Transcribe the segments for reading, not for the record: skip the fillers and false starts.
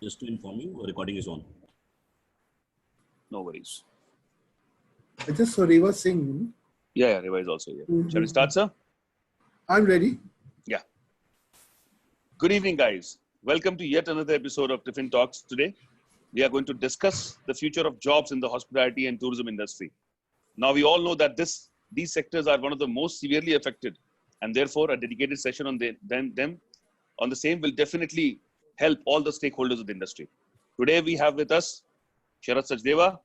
Just to inform you, recording is on. No worries. I just saw Reva sing. Yeah, Reva is also here. Shall we start, sir? I'm ready. Yeah. Good evening, guys. Welcome to yet another episode of Tiffin Talks. Today, we are going to discuss the future of jobs in the hospitality and tourism industry. Now, we all know that these sectors are one of the most severely affected, and therefore, a dedicated session on them on the same will definitely help all the stakeholders of the industry. Today, we have with us Sharat Sachdeva,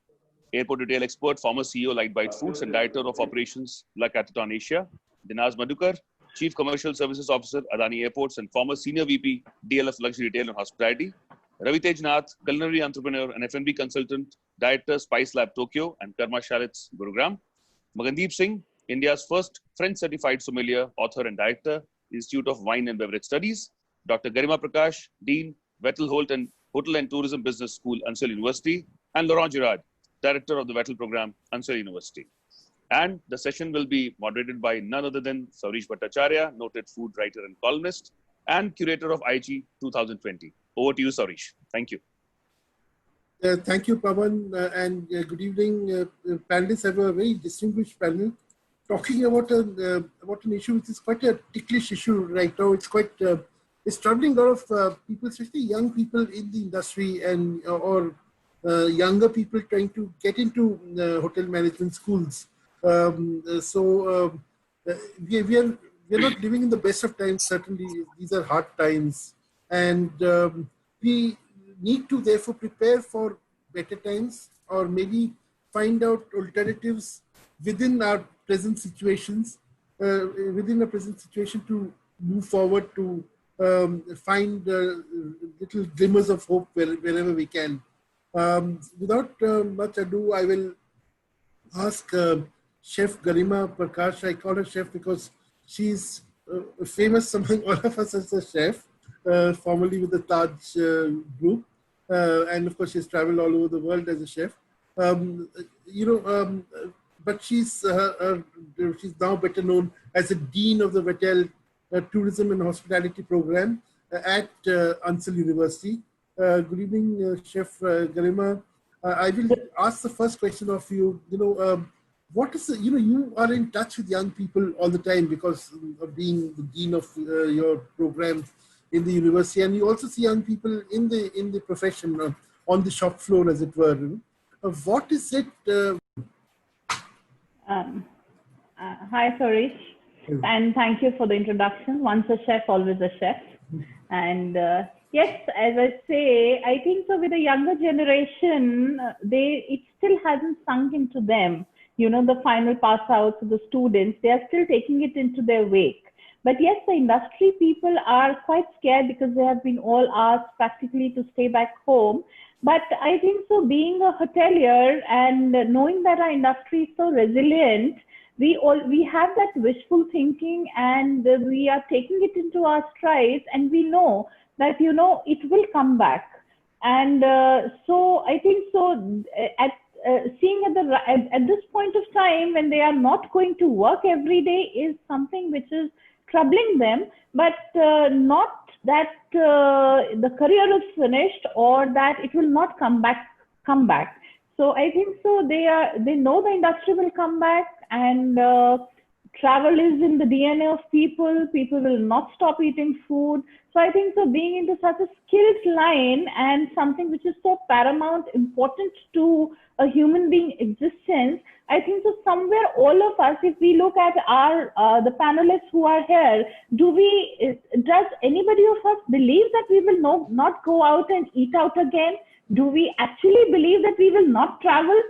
airport retail expert, former CEO Light Bite Foods and Director of Operations La Capitan Asia; Dinaz Madhukar, Chief Commercial Services Officer, Adani Airports and former Senior VP, DLF Luxury Retail and Hospitality; Ravi Tej Nath, culinary entrepreneur and F&B consultant, Director, Spice Lab Tokyo and Karma Chalet's Gurugram; Magandeep Singh, India's first French-certified sommelier, author and director, Institute of Wine and Beverage Studies; Dr. Garima Prakash, Dean, Vettel Holt and Hotel and Tourism Business School, Ansel University; and Laurent Girard, Director of the Vettel Program, Ansel University. And the session will be moderated by none other than Saurish Bhattacharya, noted food writer and columnist, and curator of IG 2020. Over to you, Saurish. Thank you. Thank you, Pawan, and good evening. Panelists have a very distinguished panel talking about an issue which is quite a ticklish issue right now. It's quite it's troubling a lot of people, especially young people in the industry and or younger people trying to get into hotel management schools. So we're not living in the best of times. Certainly, these are hard times, and we need to therefore prepare for better times, or maybe find out alternatives within our present situations, to move forward, to find little glimmers of hope wherever we can. Without much ado, I will ask Chef Garima Prakash. I call her chef because she's famous among all of us as a chef, formerly with the Taj group. And of course, she's traveled all over the world as a chef. But she's now better known as a Dean of the Vettel Tourism and Hospitality Program at Ansel University. Good evening, Chef Garima. I will ask the first question of you. What is you are in touch with young people all the time because of being the dean of your program in the university, and you also see young people in the profession on the shop floor, as it were. What is it? Hi, Sarish, and thank you for the introduction. Once a chef, always a chef. And yes, as I say, I think so with the younger generation, it still hasn't sunk into them. The final pass outs of the students, they are still taking it into their wake. But yes, the industry people are quite scared because they have been all asked practically to stay back home. But I think so being a hotelier and knowing that our industry is so resilient, we have that wishful thinking, and we are taking it into our strides, and we know that, it will come back. And so I think so seeing at this point of time when they are not going to work every day is something which is troubling them, but not that the career is finished or that it will not come back. So I think so they know the industry will come back, and travel is in the DNA of people. People will not stop eating food. So I think so being into such a skilled line and something which is so paramount important to a human being existence, I think so somewhere all of us, if we look at our the panelists who are here, does anybody of us believe that we will not go out and eat out again? Do we actually believe that we will not travel?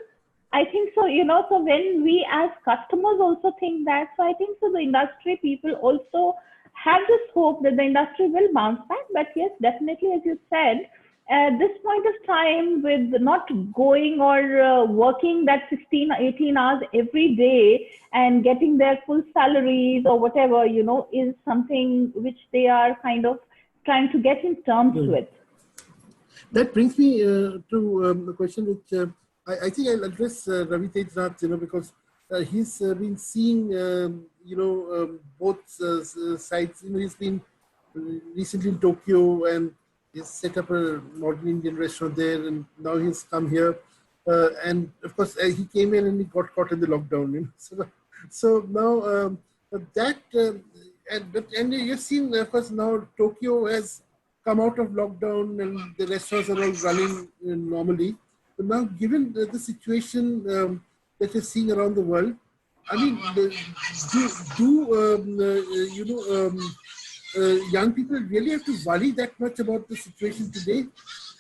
I think so, so when we as customers also think that, so I think so the industry people also have this hope that the industry will bounce back. But yes, definitely, as you said, at this point of time, with not going or working that 16, 18 hours every day and getting their full salaries or whatever, is something which they are kind of trying to get in terms with. That brings me to the question which I think I'll address Ravi Tej Nath, because he's been seeing, both sides. He's been recently in Tokyo, and he's set up a modern Indian restaurant there, and now he's come here. And of course, he came in and he got caught in the lockdown. So now that and you've seen, of course, now Tokyo has come out of lockdown and the restaurants are all running normally. But now, given the situation that you're seeing around the world, I mean, young people really have to worry that much about the situation today?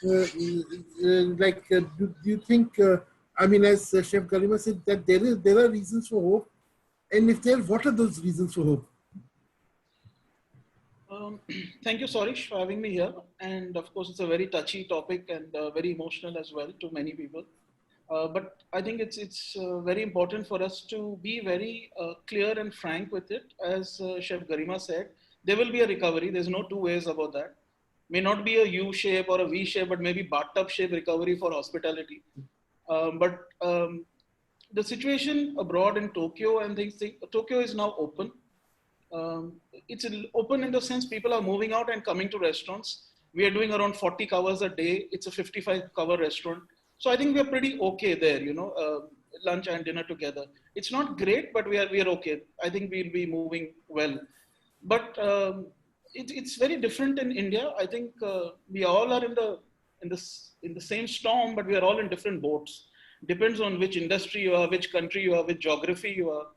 Do you think, I mean, as Chef Garima said, that there are reasons for hope? And if there, what are those reasons for hope? Thank you, Sorish, for having me here. And of course, it's a very touchy topic and very emotional as well to many people. But I think it's very important for us to be very clear and frank with it. As Chef Garima said, there will be a recovery. There's no two ways about that. May not be a U shape or a V shape, but maybe bathtub shape recovery for hospitality. The situation abroad in Tokyo and things, Tokyo is now open. It's open in the sense people are moving out and coming to restaurants. We are doing around 40 covers a day. It's a 55 cover restaurant. So I think we're pretty okay there, lunch and dinner together. It's not great, but we are okay. I think we'll be moving well. But it's very different in India. I think we all are in the same storm, but we are all in different boats. Depends on which industry you are, which country you are, which geography you are,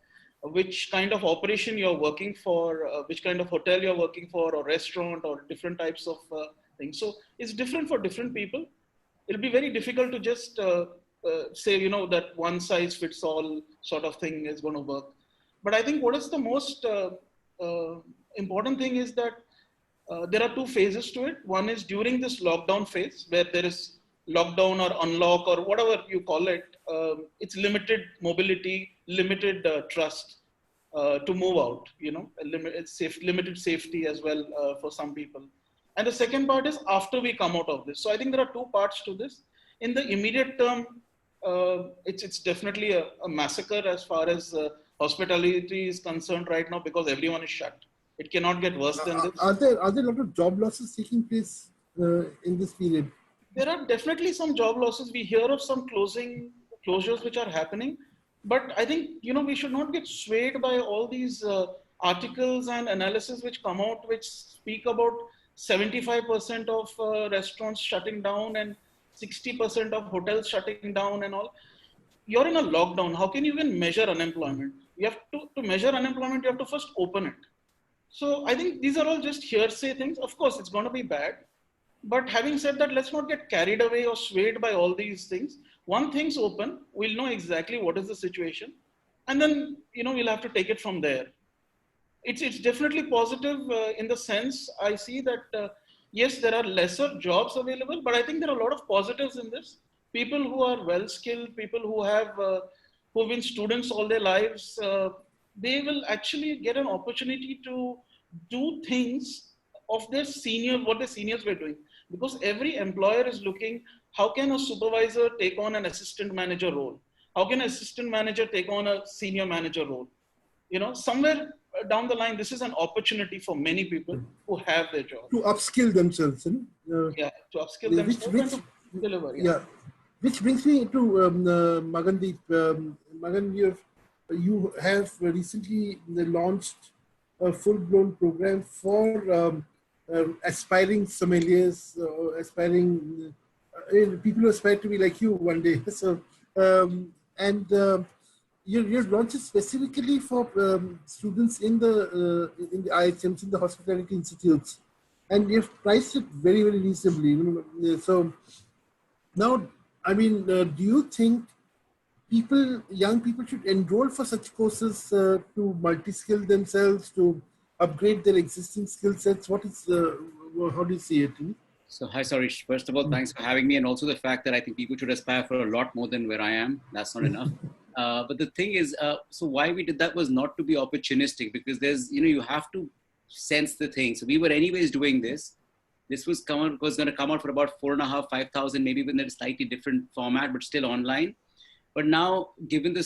which kind of operation you're working for, which kind of hotel you're working for, or restaurant, or different types of things. So it's different for different people. It'll be very difficult to just say, that one size fits all sort of thing is going to work. But I think what is the most important thing is that there are two phases to it. One is during this lockdown phase, where there is lockdown or unlock or whatever you call it. It's limited mobility, limited trust to move out, it's limited safety as well for some people. And the second part is after we come out of this. So I think there are two parts to this. In the immediate term, it's definitely a massacre as far as hospitality is concerned right now, because everyone is shut. It cannot get worse than this. Are there a lot of job losses taking place in this period? There are definitely some job losses. We hear of some closures which are happening. But I think, we should not get swayed by all these articles and analysis which come out, which speak about 75% of restaurants shutting down and 60% of hotels shutting down and all. You're in a lockdown. How can you even measure unemployment? You have to measure unemployment, you have to first open it. So I think these are all just hearsay things. Of course, it's going to be bad. But having said that, let's not get carried away or swayed by all these things. Once things open, we'll know exactly what is the situation. And then, we'll have to take it from there. It's definitely positive in the sense I see that, yes, there are lesser jobs available, but I think there are a lot of positives in this. People who are well-skilled, people who've been students all their lives, they will actually get an opportunity to do things of what their seniors were doing. Because every employer is looking, how can a supervisor take on an assistant manager role? How can an assistant manager take on a senior manager role? Somewhere down the line, this is an opportunity for many people who have their job. To upskill themselves. To upskill themselves and to deliver. Yeah. Which brings me to Magandeep. Magan, you have recently launched a full-blown program for aspiring sommeliers, people who aspire to be like you one day. So, you've launched it specifically for students in the IHMs, in the hospitality institutes, and you've priced it very, very reasonably. So now, I mean, do you think young people should enroll for such courses to multi-skill themselves, to upgrade their existing skill sets? How do you see it? So, hi, Sorish. First of all, thanks for having me. And also the fact that I think people should aspire for a lot more than where I am. That's not enough. But the thing is, so why we did that was not to be opportunistic, because there's, you have to sense the thing. So we were anyways doing this. This was going to come out for about 4,500, 5,000, maybe within a slightly different format, but still online. But now, given the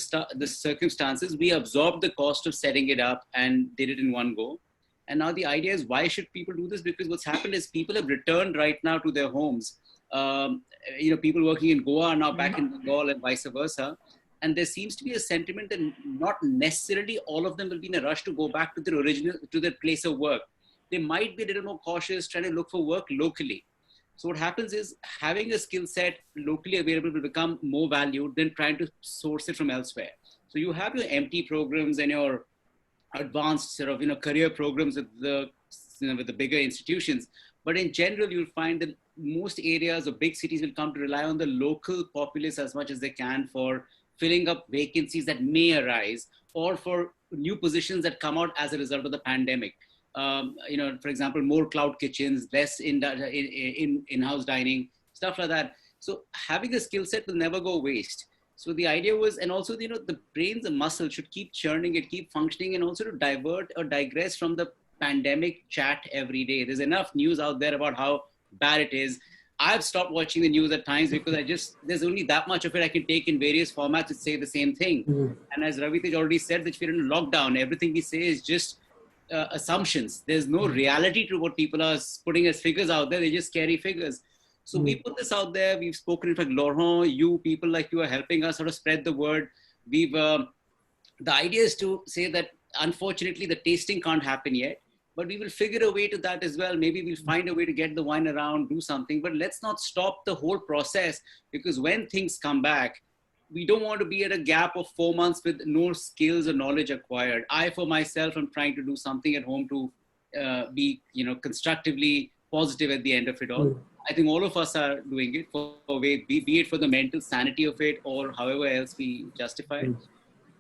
circumstances, we absorbed the cost of setting it up and did it in one go. And now the idea is, why should people do this? Because what's happened is people have returned right now to their homes. People working in Goa are now back in Bengal and vice versa. And there seems to be a sentiment that not necessarily all of them will be in a rush to go back to their place of work. They might be a little more cautious, trying to look for work locally. So what happens is, having a skill set locally available will become more valued than trying to source it from elsewhere. So you have your MT programs and your advanced sort of, career programs with the bigger institutions. But in general, you'll find that most areas or big cities will come to rely on the local populace as much as they can for filling up vacancies that may arise, or for new positions that come out as a result of the pandemic. For example, more cloud kitchens, less in-house dining, stuff like that. So having a skill set will never go waste. So the idea was, and also, the brain's a muscle, should keep churning it, keep functioning, and also to divert or digress from the pandemic chat every day. There's enough news out there about how bad it is. I've stopped watching the news at times because there's only that much of it I can take in various formats to say the same thing. And as Ravitej already said, that we're in lockdown, everything we say is just assumptions. There's no reality to what people are putting as figures out there. They're just scary figures. So we put this out there. We've spoken, in fact, Laurent, you, people like you are helping us sort of spread the word. The idea is to say that unfortunately the tasting can't happen yet, but we will figure a way to that as well. Maybe we'll find a way to get the wine around, do something, but let's not stop the whole process, because when things come back, we don't want to be at a gap of 4 months with no skills or knowledge acquired. I, for myself, am trying to do something at home to be, constructively positive at the end of it all. I think all of us are doing it for a way, be it for the mental sanity of it or however else we justify it.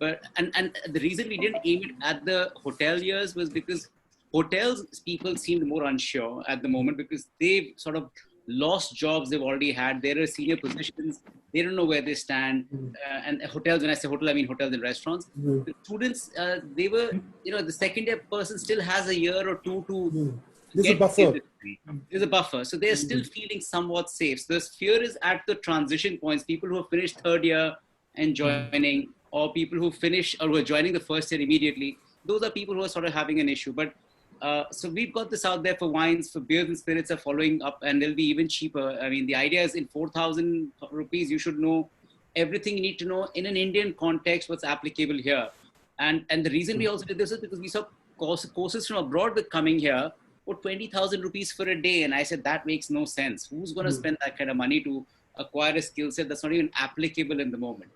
But, and the reason we didn't aim it at the hotel years was because hotels, people seemed more unsure at the moment, because they've sort of lost jobs they've already had. They're in senior positions. They don't know where they stand. And hotels, when I say hotel, I mean hotels and restaurants. The students, they were, the second year person still has a year or two to There's a buffer. There's a buffer. So they're still feeling somewhat safe. So the fear is at the transition points, people who have finished third year and joining, or people who finish or who are joining the first year immediately. Those are people who are sort of having an issue. But so we've got this out there for wines, for beers and spirits are following up, and they'll be even cheaper. I mean, the idea is in 4,000 rupees, you should know everything you need to know in an Indian context, what's applicable here. And the reason we also did this is because we saw courses from abroad with coming here for 20,000 rupees for a day. And I said, that makes no sense. Who's going to spend that kind of money to acquire a skill set that's not even applicable in the moment?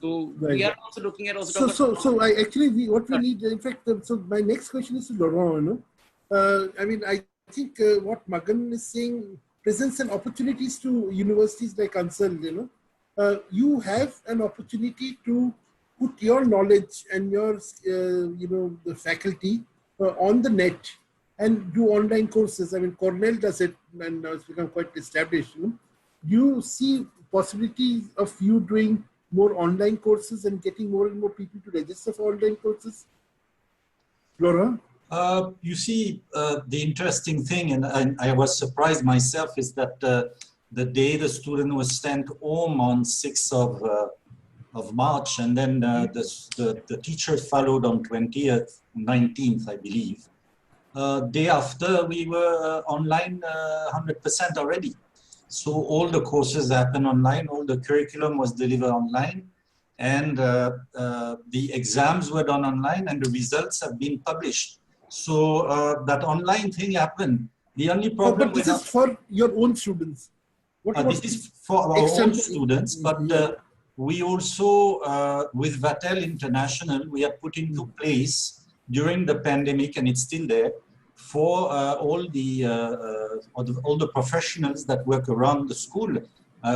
So we are also looking at also. What we need, in fact, so my next question is to Laurent. I think what Magan is saying presents an opportunities to universities like Ansal. You have an opportunity to put your knowledge and your, the faculty on the net and do online courses. I mean, Cornell does it, and now it's become quite established. Do you see possibilities of you doing more online courses and getting more and more people to register for online courses? Laura? You see, the interesting thing, and I was surprised myself, is that the day the student was sent home on 6th of March, and then the teacher followed on 20th, 19th, I believe. Day after, we were online 100% already. So all the courses happen online, all the curriculum was delivered online, and the exams were done online, and the results have been published. So that online thing happened. The only problem but this is for your own students. This is for our own students, but we also, with Vatel International, we have put into place during the pandemic, and it's still there, for all the professionals that work around the school,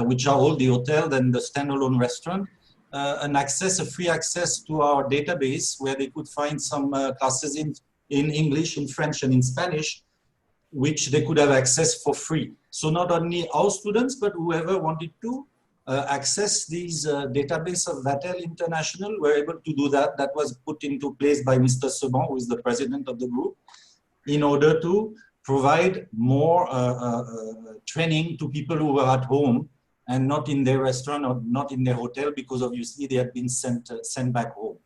which are all the hotels and the standalone restaurant, a free access to our database where they could find some classes in English, in French, and in Spanish, which they could have access for free. So not only our students, but whoever wanted to access these database of Vatel International were able to do that. That was put into place by Mr. Seban, who is the president of the group, in order to provide more training to people who were at home and not in their restaurant or not in their hotel, because obviously they had been sent back home.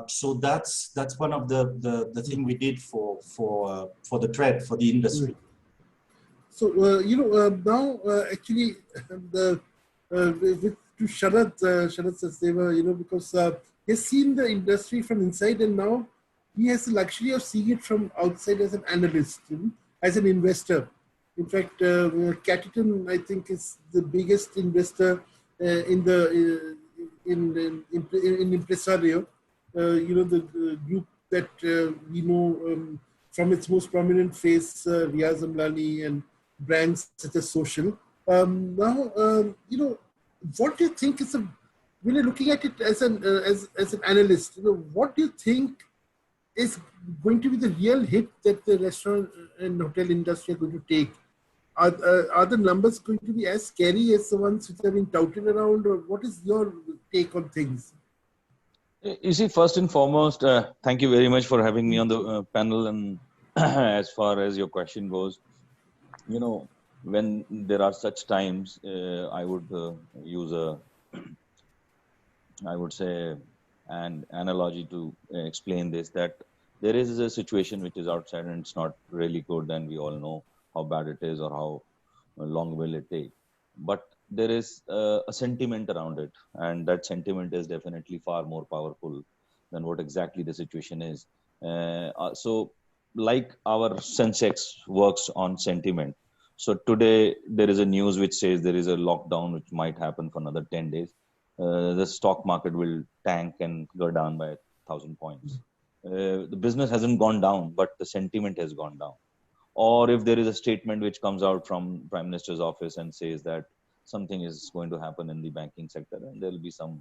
So that's one of the thing we did for the trade, for the industry. So now actually the to Sharad Sachdeva, because he's seen the industry from inside, and now he has the luxury of seeing it from outside as an analyst, as an investor. In fact, Capitan, I think, is the biggest investor in the in Impresario. The group that we know from its most prominent face, Riaz Amlani, and brands such as Social. What do you think is when you're looking at it as an analyst, what do you think is going to be the real hit that the restaurant and hotel industry are going to take? Are the numbers going to be as scary as the ones which have been touted around, or what is your take on things? You see, first and foremost, thank you very much for having me on the panel. And as far as your question goes, when there are such times, I would use I would say, an analogy to explain this, that there is a situation which is outside and it's not really good, and we all know how bad it is or how long will it take. But there is a sentiment around it, and that sentiment is definitely far more powerful than what exactly the situation is. So like our Sensex works on sentiment. So today there is a news which says there is a lockdown which might happen for another 10 days. The stock market will tank and go down by 1,000 points. The business hasn't gone down, but the sentiment has gone down. Or if there is a statement which comes out from Prime Minister's office and says that something is going to happen in the banking sector and there will be some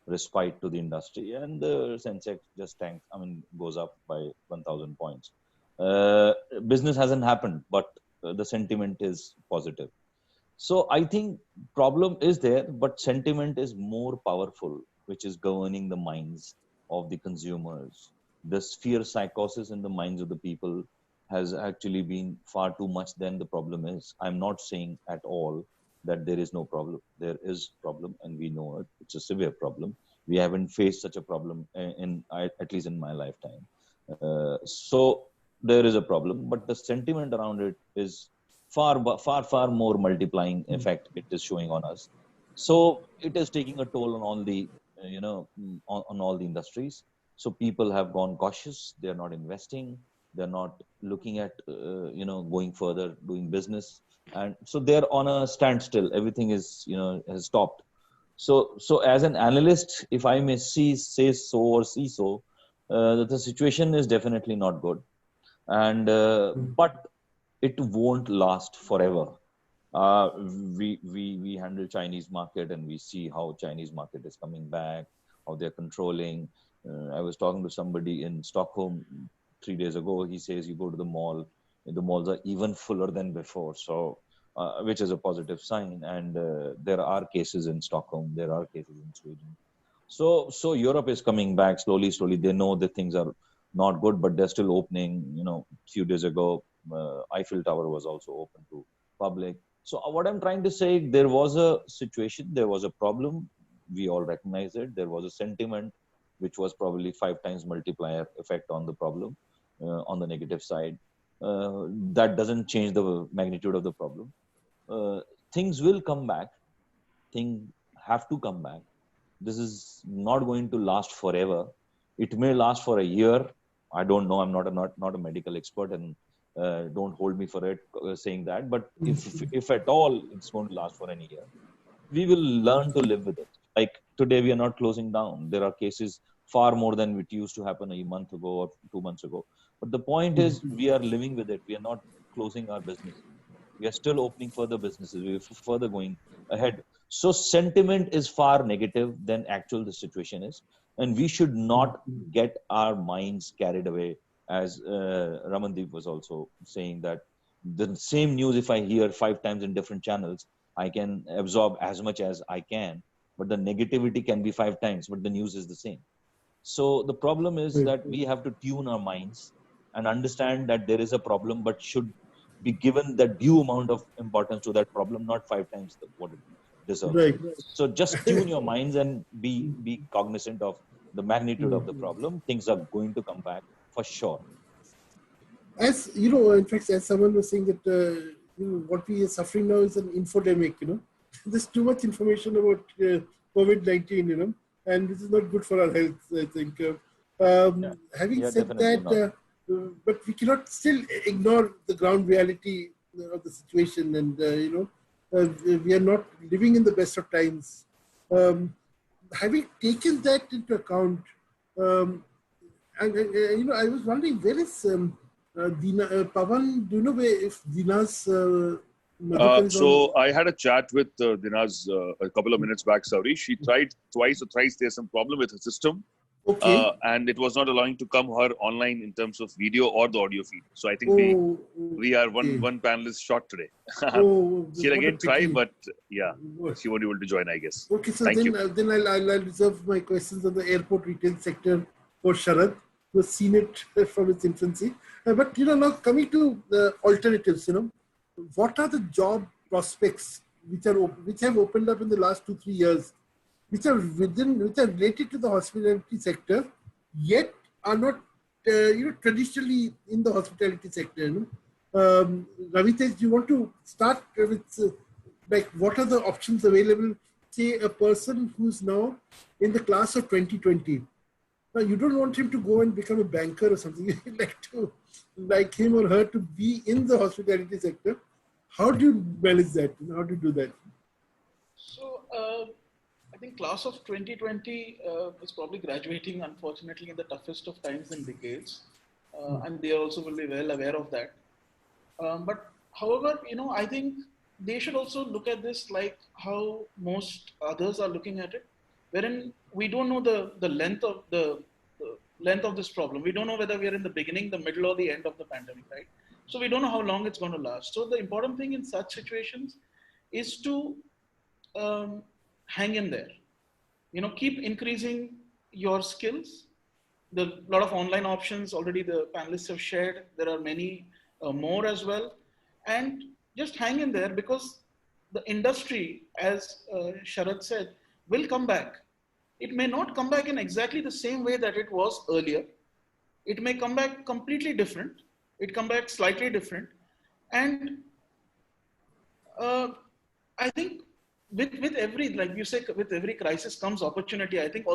respite to the industry, and the Sensex just goes up by 1,000 points. Business hasn't happened, but the sentiment is positive. So I think problem is there, but sentiment is more powerful, which is governing the minds of the consumers. This fear psychosis in the minds of the people has actually been far too much than the problem is. I'm not saying at all that there is no problem. There is problem, and we know it. It's a severe problem. We haven't faced such a problem at least in my lifetime. So there is a problem, but the sentiment around it is far more multiplying effect it is showing on us. So it is taking a toll on all the, on all the industries. So people have gone cautious. They're not investing. They're not looking at, going further, doing business. And so they're on a standstill. Everything is, has stopped. So as an analyst, if I may see so, the situation is definitely not good. And, but it won't last forever. We handle Chinese market, and we see how Chinese market is coming back, how they're controlling. I was talking to somebody in Stockholm 3 days ago. He says you go to the mall, the malls are even fuller than before. So, which is a positive sign. And there are cases in Stockholm, there are cases in Sweden. So Europe is coming back slowly. They know that things are not good, but they're still opening. A few days ago, Eiffel Tower was also open to public. So what I'm trying to say, there was a situation, there was a problem. We all recognize it. There was a sentiment, which was probably 5 times multiplier effect on the problem, on the negative side. That doesn't change the magnitude of the problem. Things will come back. Things have to come back. This is not going to last forever. It may last for a year. I don't know. I'm not a medical expert, and don't hold me for it saying that. But if at all it's going to last for any year, we will learn to live with it. Like today, we are not closing down. There are cases far more than it used to happen a month ago or 2 months ago. But the point is, we are living with it. We are not closing our business. We are still opening further businesses. We are further going ahead. So sentiment is far negative than actual the situation is. And we should not get our minds carried away, as Ramandeep was also saying, that the same news, if I hear 5 times in different channels, I can absorb as much as I can, but the negativity can be 5 times, but the news is the same. So the problem is that we have to tune our minds and understand that there is a problem, but should be given the due amount of importance to that problem, not 5 times what it deserves. Right. So just tune your minds and be cognizant of the magnitude of the problem, things are going to come back for sure. As you know, in fact, as someone was saying that what we are suffering now is an infodemic. There's too much information about COVID-19. And this is not good for our health, I think. Having said that, but we cannot still ignore the ground reality of the situation, and we are not living in the best of times. Having taken that into account, I was wondering, where is Pawan? Do you know if Dina's mother is So I had a chat with Dina's a couple of minutes back, Saurish. She tried twice or thrice. There's some problem with her system. Okay. And it was not allowing to come her online in terms of video or the audio feed. So I think we are one panelist short today. She'll again try, but yeah, she won't be able to join, I guess. Okay, so Thank you. then I'll reserve my questions on the airport retail sector for Sharad, who has seen it from its infancy. But now coming to the alternatives, what are the job prospects which have opened up in the last 2-3 years, which are related to the hospitality sector, yet are not traditionally in the hospitality sector. Ravitesh, do you want to start with what are the options available? Say a person who's now in the class of 2020. Now you don't want him to go and become a banker or something. You'd like him or her to be in the hospitality sector. How do you manage that? How do you do that? So I think class of 2020 is probably graduating, unfortunately, in the toughest of times and decades. And they also will be well aware of that. But however, I think they should also look at this like how most others are looking at it, wherein we don't know the length of this problem. We don't know whether we are in the beginning, the middle, or the end of the pandemic, right? So we don't know how long it's going to last. So the important thing in such situations is to hang in there. Keep increasing your skills. A lot of online options already the panelists have shared. There are many more as well. And just hang in there, because the industry, as Sharad said, will come back. It may not come back in exactly the same way that it was earlier. It may come back completely different. It come back slightly different. And I think with every, like you say, with every crisis comes opportunity. I think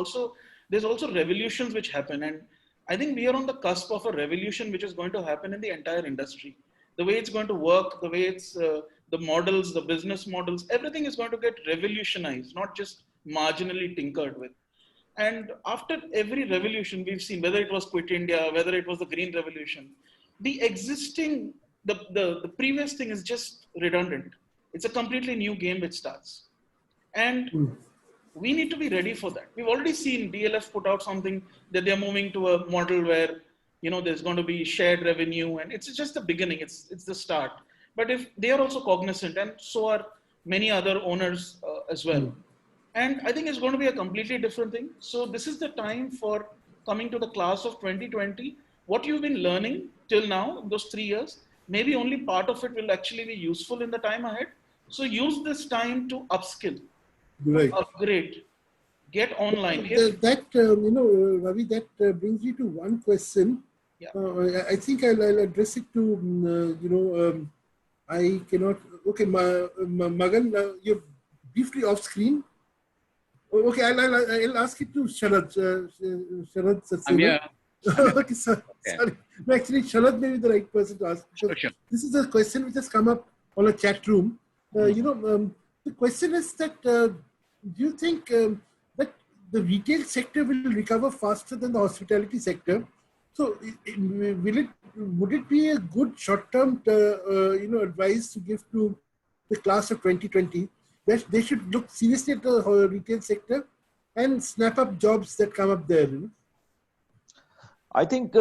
there's also revolutions which happen. And I think we are on the cusp of a revolution which is going to happen in the entire industry. The way it's going to work, the way it's, the models, the business models, everything is going to get revolutionized, not just marginally tinkered with. And after every revolution we've seen, whether it was Quit India, whether it was the Green Revolution, the existing, the previous thing is just redundant. It's a completely new game which starts. And we need to be ready for that. We've already seen DLF put out something that they're moving to a model where, there's going to be shared revenue, and it's just the beginning. It's the start. But if they are also cognizant, and so are many other owners as well. And I think it's going to be a completely different thing. So this is the time for coming to the class of 2020. What you've been learning till now, those 3 years, maybe only part of it will actually be useful in the time ahead. So use this time to upskill, right, upgrade, get online. Ravi, that brings me to one question. Yeah. I think I'll address it to, I cannot, okay, Magan, you're briefly off screen. Okay, I'll ask it to Sharad. Sharad Satsena. Okay, sorry. No, actually, Sharad may be the right person to ask. Sure. This is a question which has come up on a chat room. The question is that, do you think that the retail sector will recover faster than the hospitality sector? So, would it be a good short-term, advice to give to the class of 2020 that they should look seriously at the retail sector and snap up jobs that come up there? I think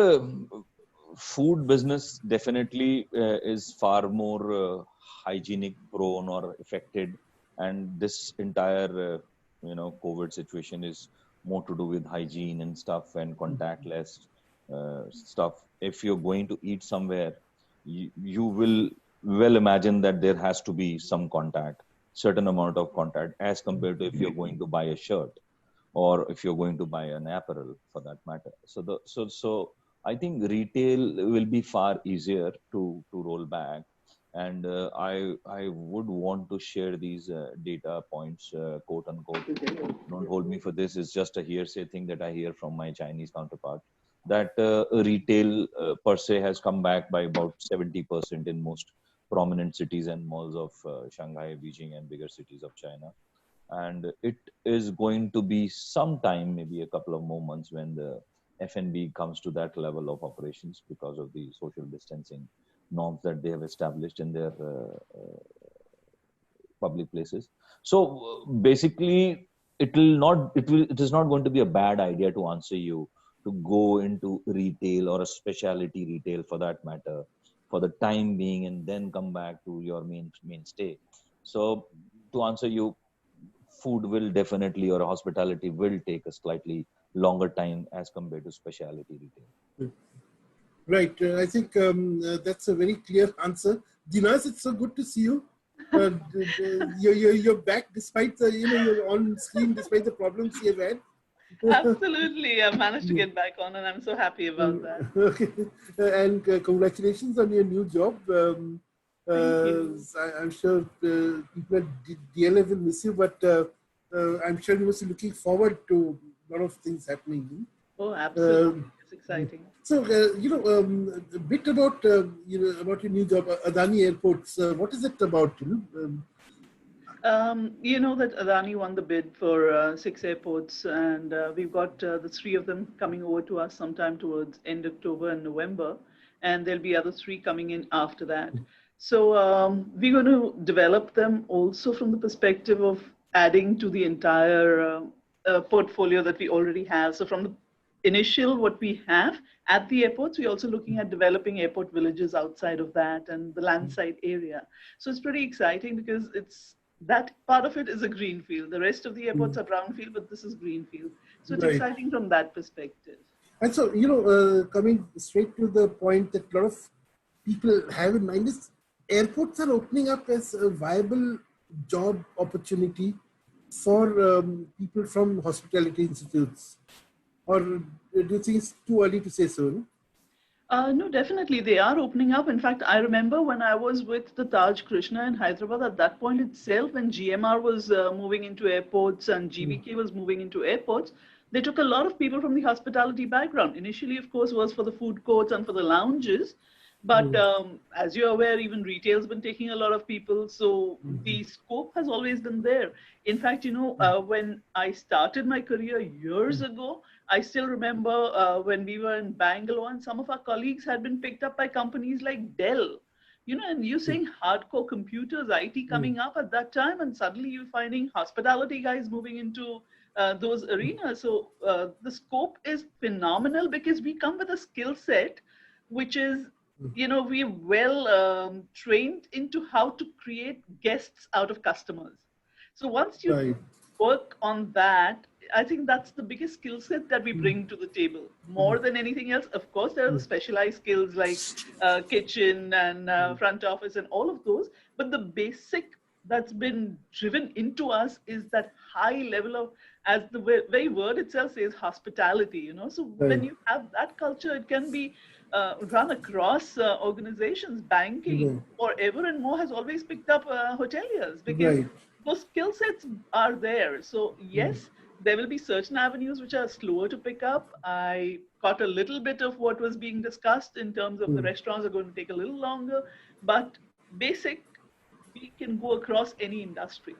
food business definitely is far more hygienic prone or affected, and this entire COVID situation is more to do with hygiene and stuff and contactless stuff. If you're going to eat somewhere, you will well imagine that there has to be some contact, certain amount of contact, as compared to if you're going to buy a shirt or if you're going to buy an apparel for that matter. So I think retail will be far easier to roll back. And I would want to share these data points, quote unquote. Don't hold me for this. It's just a hearsay thing that I hear from my Chinese counterpart, that retail per se has come back by about 70% in most prominent cities and malls of Shanghai, Beijing, and bigger cities of China. And it is going to be some time, maybe a couple of more months, when the F&B comes to that level of operations because of the social distancing norms that they have established in their public places. So basically, it is not going to be a bad idea, to answer you, to go into retail or a specialty retail for that matter for the time being, and then come back to your mainstay. So to answer you, food will definitely, or hospitality will take a slightly longer time as compared to specialty retail. Right. I think that's a very clear answer. Dinas, it's so good to see you. You're back despite the, you're on screen despite the problems you've had. Absolutely. I managed to get back on, and I'm so happy about that. Okay. And congratulations on your new job. I'm sure people at DLF will miss you, but I'm sure you must be looking forward to a lot of things happening. Oh, absolutely. It's exciting. So, a bit about, about your new job, Adani Airports. What is it about? You know that Adani won the bid for 6 airports, and we've got the 3 of them coming over to us sometime towards end October and November, and there'll be other 3 coming in after that. So we're going to develop them also from the perspective of adding to the entire portfolio that we already have. So from the initial what we have at the airports, we're also looking at developing airport villages outside of that and the landside area. So it's pretty exciting because that part of it is a greenfield. The rest of the airports are brownfield, but this is greenfield. So it's exciting from that perspective. And so, coming straight to the point that a lot of people have in mind is airports are opening up as a viable job opportunity for people from hospitality institutes. Or do you think it's too early to say so? No, definitely. They are opening up. In fact, I remember when I was with the Taj Krishna in Hyderabad, at that point itself, when GMR was moving into airports and GBK was moving into airports, they took a lot of people from the hospitality background. Initially, of course, was for the food courts and for the lounges. But as you're aware, even retail's been taking a lot of people. So the scope has always been there. In fact, when I started my career years ago, I still remember when we were in Bangalore and some of our colleagues had been picked up by companies like Dell. And you're saying hardcore computers, IT coming up at that time, and suddenly you're finding hospitality guys moving into those arenas. So the scope is phenomenal because we come with a skill set, which is, we're well trained into how to create guests out of customers. So once you work on that, I think that's the biggest skill set that we bring to the table. More than anything else, of course, there are the specialized skills like kitchen and front office and all of those. But the basic that's been driven into us is that high level of, as the very word itself says, hospitality. So when you have that culture, it can be run across organizations. Banking forever and more has always picked up hoteliers because those skill sets are there. So yes, there will be certain avenues which are slower to pick up. I caught a little bit of what was being discussed in terms of the restaurants are going to take a little longer, but basic, we can go across any industry.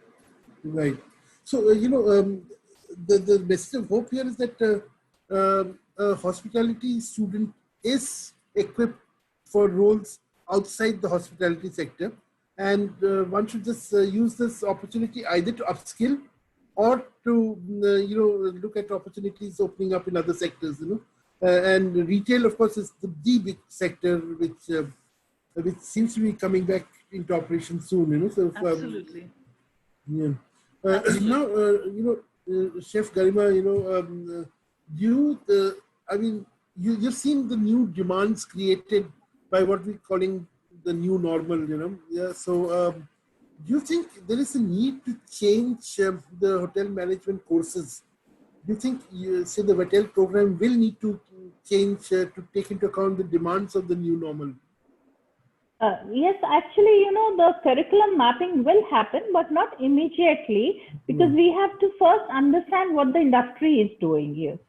Right. So, the message of hope here is that a hospitality student is equipped for roles outside the hospitality sector, and one should just use this opportunity either to upskill or to look at opportunities opening up in other sectors. And retail, of course, is the big sector which seems to be coming back into operation soon. So absolutely. Now, Chef Garima, you've seen the new demands created by what we're calling the new normal, So do you think there is a need to change the hotel management courses? do you think, say, the Vattel program will need to change to take into account the demands of the new normal? Yes, actually, the curriculum mapping will happen, but not immediately, because we have to first understand what the industry is doing here.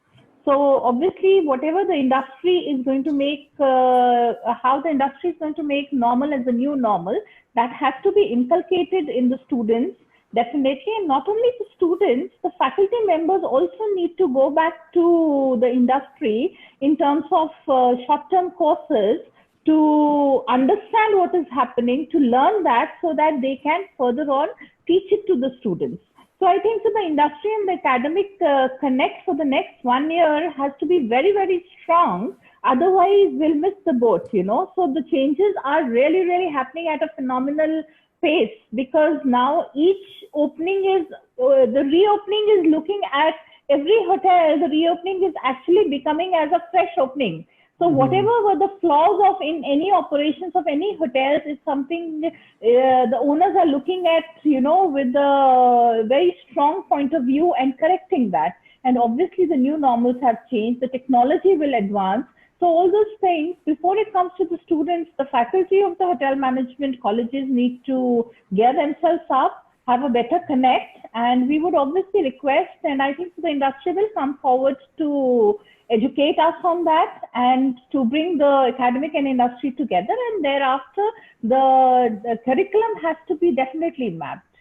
So obviously, whatever the industry is going to make, how the industry is going to make normal as the new normal, that has to be inculcated in the students, definitely. And not only the students, the faculty members also need to go back to the industry in terms of short-term courses, to understand what is happening, to learn that, so that they can further on teach it to the students. So I think the industry and the academic connect for the next 1 year has to be very, very strong. Otherwise, we'll miss the boat, So the changes are really, really happening at a phenomenal pace, because now each opening is, the reopening is looking at every hotel, the reopening is actually becoming as a fresh opening. So whatever were the flaws of in any operations of any hotels is something the owners are looking at, with a very strong point of view and correcting that. And obviously the new normals have changed, the technology will advance. So all those things, before it comes to the students, the faculty of the hotel management colleges need to gear themselves up, have a better connect. And we would obviously request, and I think the industry will come forward to educate us on that and to bring the academic and industry together. And thereafter, the curriculum has to be definitely mapped.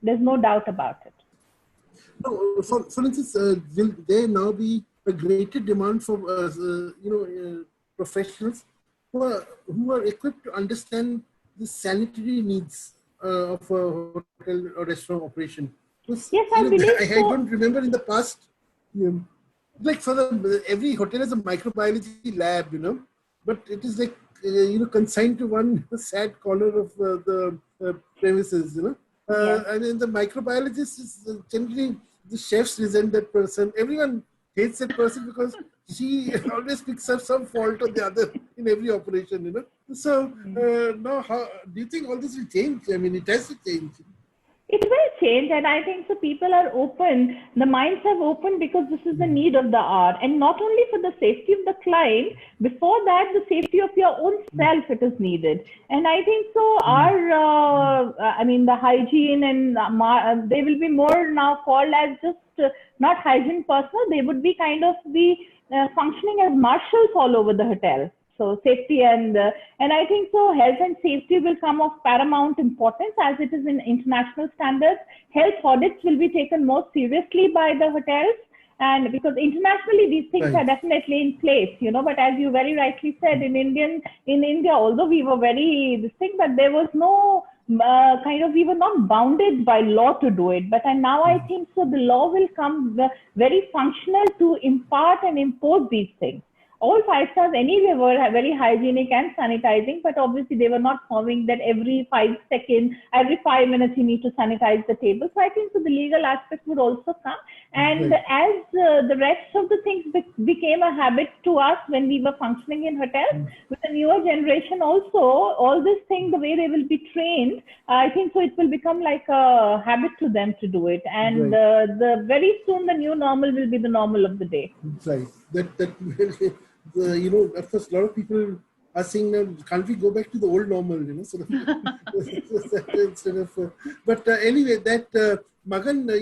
There's no doubt about it. No, for instance, will there now be a greater demand for professionals who are equipped to understand the sanitary needs of a hotel or restaurant operation? Because, yes, I believe I don't remember in the past. Like every hotel has a microbiology lab, but it is like, consigned to one sad corner of the premises, Yes. And then the microbiologist is generally, the chefs resent that person. Everyone hates that person because she always picks up some fault or the other in every operation, So now, how do you think all this will change? I mean, it has to change. It will change, and I think so people are open, the minds have opened, because this is the need of the hour. And not only for the safety of the client, before that, the safety of your own self, it is needed. And I think so our, the hygiene and they will be more now called as just not hygiene personnel, they would be kind of functioning as marshals all over the hotel. So safety and I think so health and safety will come of paramount importance, as it is in international standards. Health audits will be taken more seriously by the hotels, and because internationally these things are definitely in place, but as you very rightly said, in India, although we were very but there was no we were not bounded by law to do it. But and now I think so the law will come very functional to impart and impose these things. All 5 stars anyway were very hygienic and sanitizing, but obviously they were not following that every 5 seconds, every 5 minutes you need to sanitize the table. So I think so the legal aspect would also come. And as the rest of the things became a habit to us when we were functioning in hotels, with the newer generation also, all this thing, the way they will be trained, I think so it will become like a habit to them to do it. And the very soon the new normal will be the normal of the day. Right. Of course, a lot of people are saying, can't we go back to the old normal, sort of, instead of, but anyway, that, Magan, a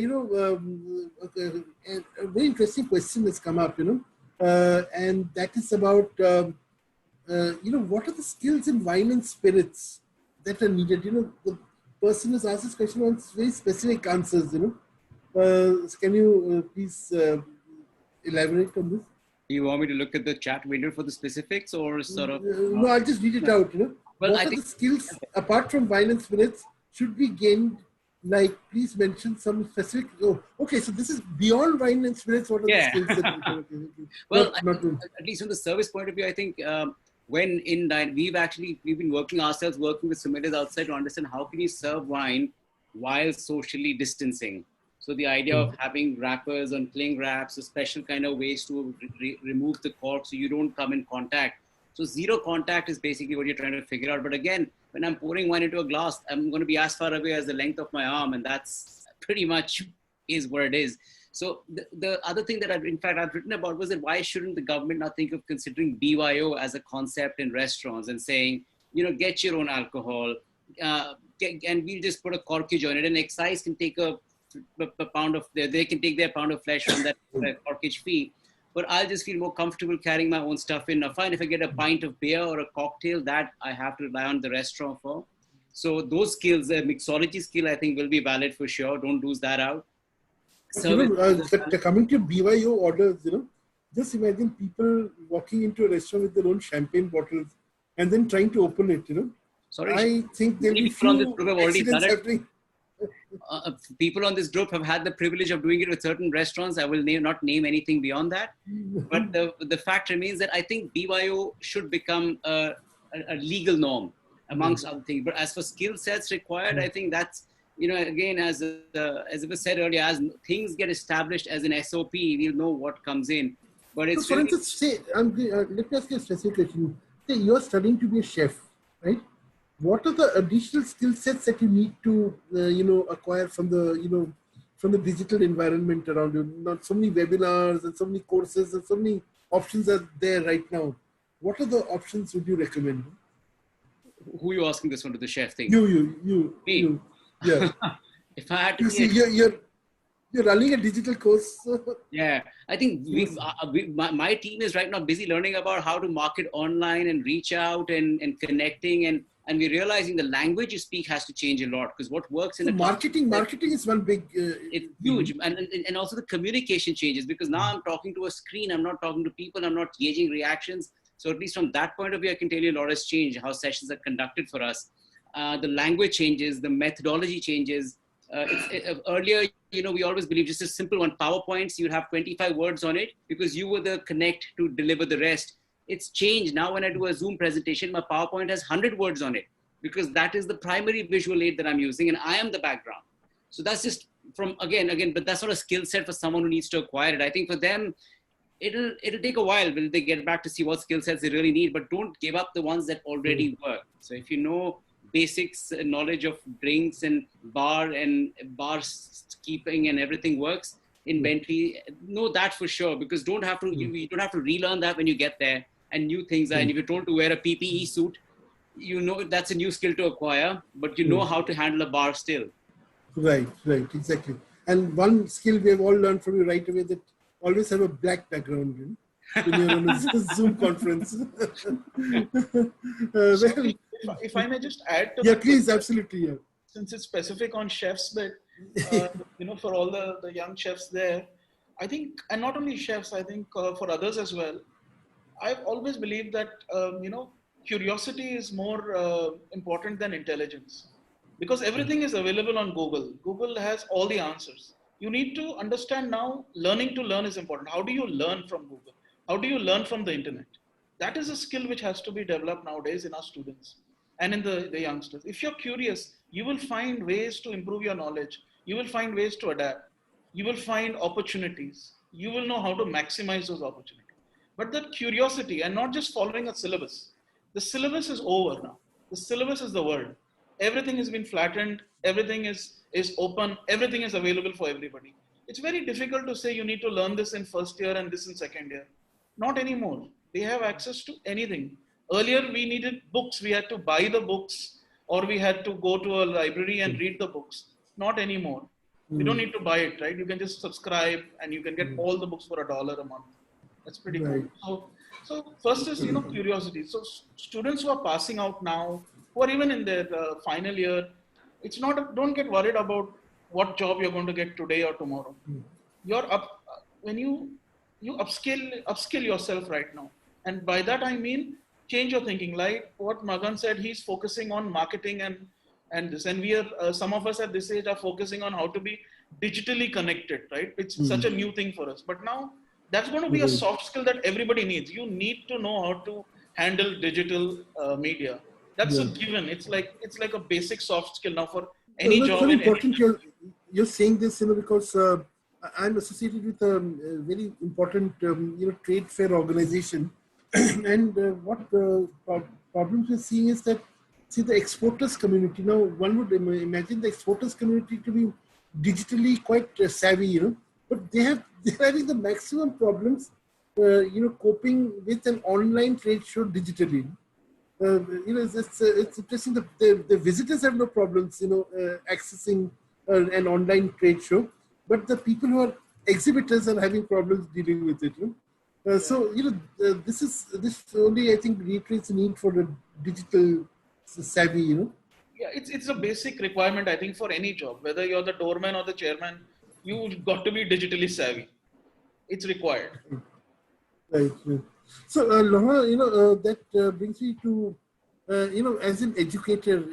very interesting question has come up, and that is about, what are the skills in wine and spirits that are needed? The person who's asked this question wants very specific answers, can you please elaborate on this? Do you want me to look at the chat window for the specifics, or sort of? No, I'll just read it out. Well, what are the skills, apart from wine and spirits, should be gained? Like, please mention some specific. Oh, okay, so this is beyond wine and spirits. What are the skills that Well, at least from the service point of view, I think when in we've been working with sommeliers outside to understand how can you serve wine while socially distancing. So the idea of having wrappers on cling wraps, a special kind of ways to remove the cork so you don't come in contact. So zero contact is basically what you're trying to figure out. But again, when I'm pouring wine into a glass, I'm going to be as far away as the length of my arm, and that's pretty much is what it is. So the other thing that I've written about was that why shouldn't the government now think of considering BYO as a concept in restaurants and saying, get your own alcohol, and we'll just put a corkage on it, and excise can take a pound of, they can take their pound of flesh from that corkage fee. But I'll just feel more comfortable carrying my own stuff in. Now, fine, if I get a pint of beer or a cocktail, that I have to rely on the restaurant for. So those skills, the mixology skill, I think will be valid for sure. Don't lose that out. Coming to BYO orders, just imagine people walking into a restaurant with their own champagne bottles and then trying to open it, Sorry, I think there'll be people on this group have already accidents done it. happening. People on this group have had the privilege of doing it with certain restaurants. I will not name anything beyond that. But the fact remains that I think BYO should become a legal norm amongst other things. But as for skill sets required, I think that's, again, as it was said earlier, as things get established as an SOP, we'll know what comes in. But it's so for instance, say, let me ask you a specific question. Say you're studying to be a chef, right? What are the additional skill sets that you need to, acquire from the, from the digital environment around you? Not so many webinars and so many courses and so many options are there right now. What are the options would you recommend? Who are you asking this one to? The chef thing? You. Me? You. Yeah. If I had to, you see, you're running a digital course. Yeah, I think my team is right now busy learning about how to market online and reach out and connecting, and we're realizing the language you speak has to change a lot, because what works in marketing is one big. It's huge, and also the communication changes, because now I'm talking to a screen, I'm not talking to people, I'm not gauging reactions. So at least from that point of view, I can tell you a lot has changed, how sessions are conducted for us. The language changes, the methodology changes. Earlier, we always believed just a simple one, PowerPoints, you'd have 25 words on it because you were the connect to deliver the rest. It's changed. Now when I do a Zoom presentation, my PowerPoint has 100 words on it because that is the primary visual aid that I'm using and I am the background. So that's just from, again, but that's not a skill set for someone who needs to acquire it. I think for them, it'll take a while when they get back to see what skill sets they really need, but don't give up the ones that already work. So if you know basics, knowledge of drinks and bar keeping and everything works, inventory, know that for sure, because you don't have to relearn that when you get there, and new things are, and if you're told to wear a PPE suit, that's a new skill to acquire, but you know how to handle a bar still. Right, exactly. And one skill we have all learned from you right away, that always have a black background when you're on a Zoom conference. If I may just add to that. Please, absolutely. Yeah. Since it's specific on chefs, but for all the young chefs there, I think, and not only chefs, I think for others as well, I've always believed that, curiosity is more important than intelligence, because everything is available on Google. Google has all the answers. You need to understand now, learning to learn is important. How do you learn from Google? How do you learn from the internet? That is a skill which has to be developed nowadays in our students and in the youngsters. If you're curious, you will find ways to improve your knowledge. You will find ways to adapt. You will find opportunities. You will know how to maximize those opportunities. But that curiosity, and not just following a syllabus. The syllabus is over now. The syllabus is the world. Everything has been flattened. Everything is open. Everything is available for everybody. It's very difficult to say you need to learn this in first year and this in second year. Not anymore. They have access to anything. Earlier, we needed books. We had to buy the books, or we had to go to a library and read the books. Not anymore. You don't need to buy it, right? You can just subscribe and you can get all the books for $1 a month. That's pretty cool. So first is, curiosity. So students who are passing out now, who are even in their final year, it's not, don't get worried about what job you're going to get today or tomorrow. You're up, when you upskill yourself right now. And by that, I mean, change your thinking. Like what Magan said, he's focusing on marketing and this. And we are, some of us at this age are focusing on how to be digitally connected, right? It's such a new thing for us. But now that's going to be a soft skill that everybody needs. You need to know how to handle digital media. That's a given. It's like a basic soft skill now for any job. It's very important you're saying this, because I'm associated with a very important, trade fair organization. And what problems we're seeing is that, the exporters community, now one would imagine the exporters community to be digitally quite savvy, but they're having the maximum problems, coping with an online trade show digitally. It's interesting that the visitors have no problems, accessing an online trade show, but the people who are exhibitors are having problems dealing with it. So, this only, I think, reiterates the need for the digital savvy, Yeah, it's a basic requirement, I think, for any job. Whether you're the doorman or the chairman, you've got to be digitally savvy. It's required. Right. So, Loha, that brings me to, as an educator,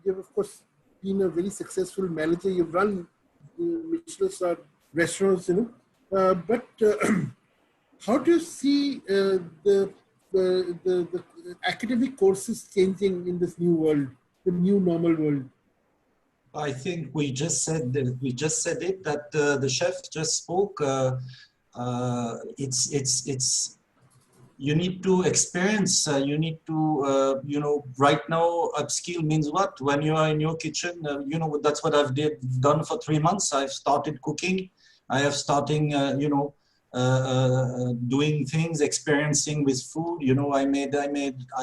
you've of course been a very successful manager. You've run Michelin star restaurants, but how do you see the academic courses changing in this new world, the new normal world? I think we just said it that the chef just spoke. It's you need to experience. You need to right now upskill means what? When you are in your kitchen, that's what I've done for 3 months. I've started cooking. I have starting doing things, experiencing with food. I made I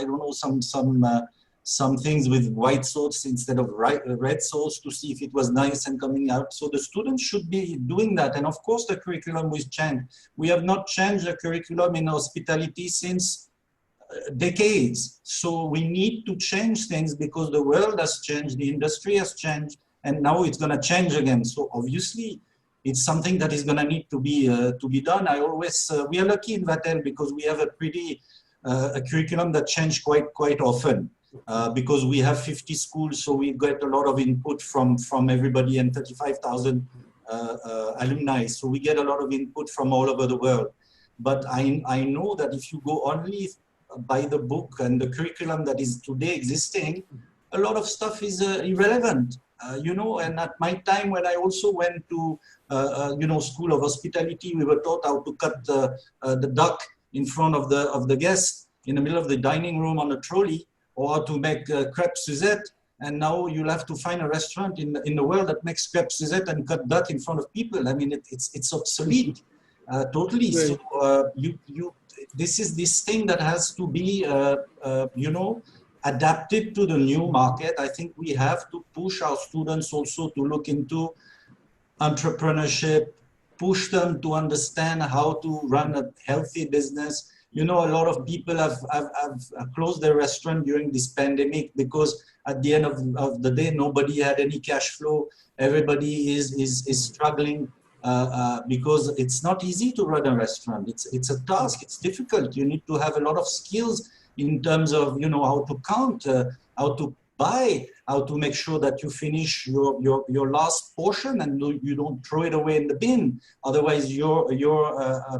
don't know some things with white sauce instead of red sauce to see if it was nice and coming out. So the students should be doing that. And of course, the curriculum will change. We have not changed the curriculum in hospitality since decades. So we need to change things because the world has changed, the industry has changed, and now it's going to change again. So obviously, it's something that is going to need to be done. We are lucky in Vatel because we have a pretty a curriculum that changed quite often. Because we have 50 schools, so we get a lot of input from everybody and 35,000 alumni. So we get a lot of input from all over the world. But I know that if you go only by the book and the curriculum that is today existing, a lot of stuff is irrelevant. And at my time when I also went to, School of Hospitality, we were taught how to cut the duck in front of the guests in the middle of the dining room on a trolley, or how to make crêpe Suzette. And now you'll have to find a restaurant in the world that makes crêpe Suzette and cut duck in front of people. I mean, it's obsolete, totally. Right. So this is this thing that has to be, adapted to the new market. I think we have to push our students also to look into entrepreneurship, push them to understand how to run a healthy business. A lot of people have closed their restaurant during this pandemic because at the end of the day, nobody had any cash flow. Everybody is struggling because it's not easy to run a restaurant. It's a task. It's difficult. You need to have a lot of skills in terms of how to count, how to buy, how to make sure that you finish your last portion and you don't throw it away in the bin. Otherwise, your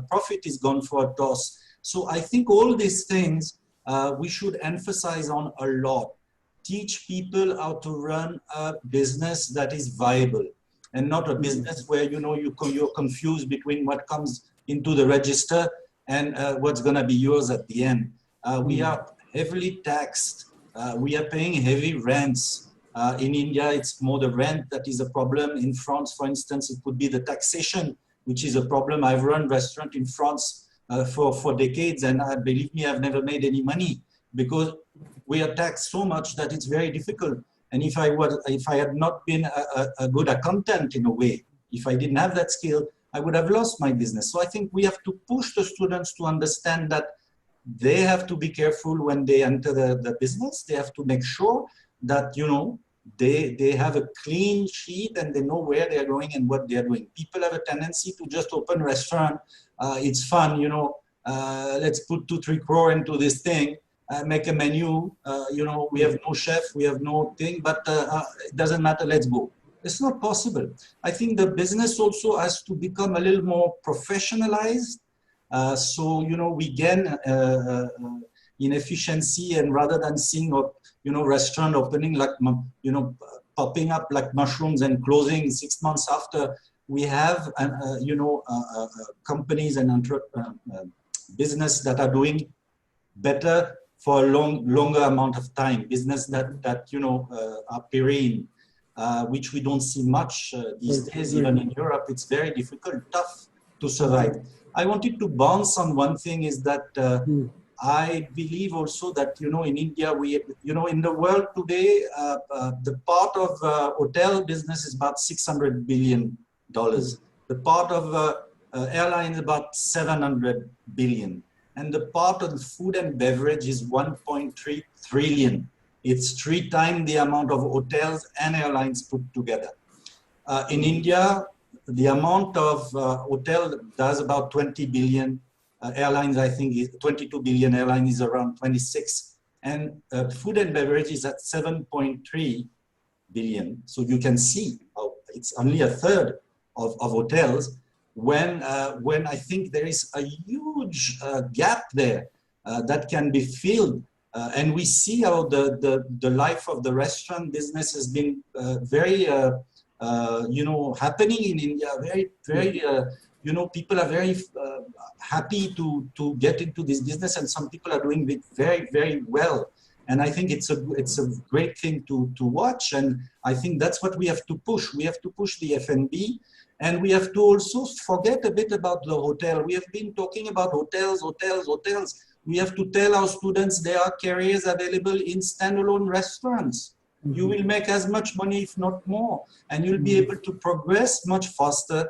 profit is gone for a toss. So I think all these things we should emphasize on a lot. Teach people how to run a business that is viable and not a business where you're confused between what comes into the register and what's going to be yours at the end. We are heavily taxed. We are paying heavy rents. In India, it's more the rent that is a problem. In France, for instance, it could be the taxation, which is a problem. I've run restaurant in France for decades, and believe me, I've never made any money because we are taxed so much that it's very difficult. And if I had not been a good accountant in a way, if I didn't have that skill, I would have lost my business. So I think we have to push the students to understand that they have to be careful when they enter the business. They have to make sure that they have a clean sheet and they know where they are going and what they are doing. People have a tendency to just open a restaurant. It's fun, let's put 2-3 crore into this thing, make a menu. We have no chef, we have no thing, but it doesn't matter, let's go. It's not possible. I think the business also has to become a little more professionalized. So we gain in efficiency, and rather than seeing restaurant opening like popping up like mushrooms and closing 6 months after, we have companies and business that are doing better for a longer amount of time. Business that are perenne. which we don't see much these days, even in Europe. It's very difficult, tough to survive. I wanted to bounce on one thing is that I believe also that, in India, in the world today, the part of hotel business is about $600 billion. The part of airline is about 700 billion. And the part of food and beverage is 1.3 trillion. It's 3 times the amount of hotels and airlines put together. In India, the amount of hotel does about 20 billion. Airlines, I think, is 22 billion. Airline is around 26. And food and beverage is at 7.3 billion. So you can see it's only a third of hotels when I think there is a huge gap there that can be filled. And we see how the life of the restaurant business has been very, happening in India. Very, people are very happy to get into this business, and some people are doing it very, very well. And I think it's a great thing to watch. And I think that's what we have to push. We have to push the F&B, and we have to also forget a bit about the hotel. We have been talking about hotels. We have to tell our students there are careers available in standalone restaurants. You will make as much money, if not more, and you'll be able to progress much faster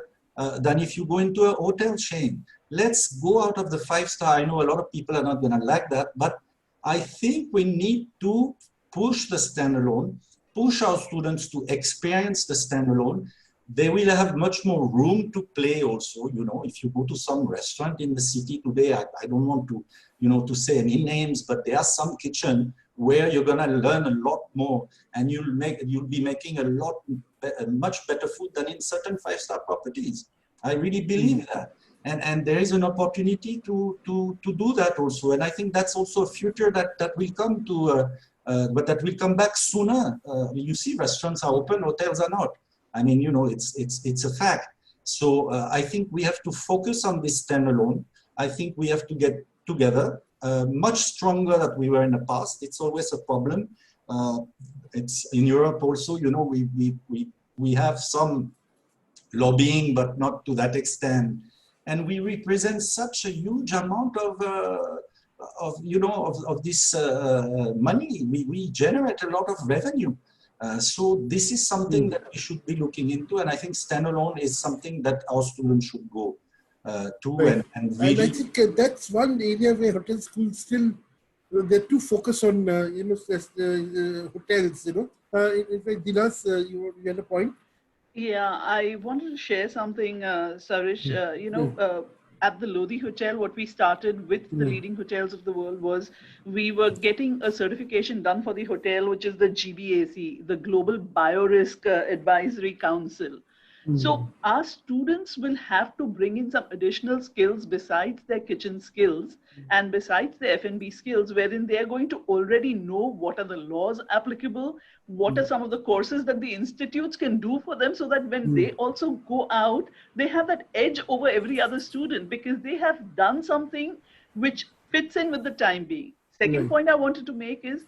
than if you go into a hotel chain. Let's go out of the 5-star. I know a lot of people are not going to like that, but I think we need to push the standalone, push our students to experience the standalone. They will have much more room to play also. If you go to some restaurant in the city today, I don't want to, to say any names, but there are some kitchen where you're going to learn a lot more, and you'll be making much better food than in certain 5-star properties. I really believe that. And there is an opportunity to do that also. And I think that's also a future that will come to, but that will come back sooner. You see, restaurants are open, hotels are not. I mean, it's a fact. So I think we have to focus on this standalone. I think we have to get together much stronger than we were in the past. It's always a problem. It's in Europe also, we have some lobbying, but not to that extent. And we represent such a huge amount of this money. We generate a lot of revenue. So this is something that we should be looking into, and I think standalone is something that our students should go to. Right. And really, I think that's one area where hotel schools still they're too focused on hotels. In fact, Dinas, you had a point. Yeah, I wanted to share something, Sarish. At the Lodi Hotel, what we started with the leading hotels of the world was we were getting a certification done for the hotel, which is the GBAC, the Global Biorisk Advisory Council. So our students will have to bring in some additional skills besides their kitchen skills and besides their F&B skills, wherein they are going to already know what are the laws applicable, what are some of the courses that the institutes can do for them, so that when they also go out, they have that edge over every other student because they have done something which fits in with the time being. Second point I wanted to make is,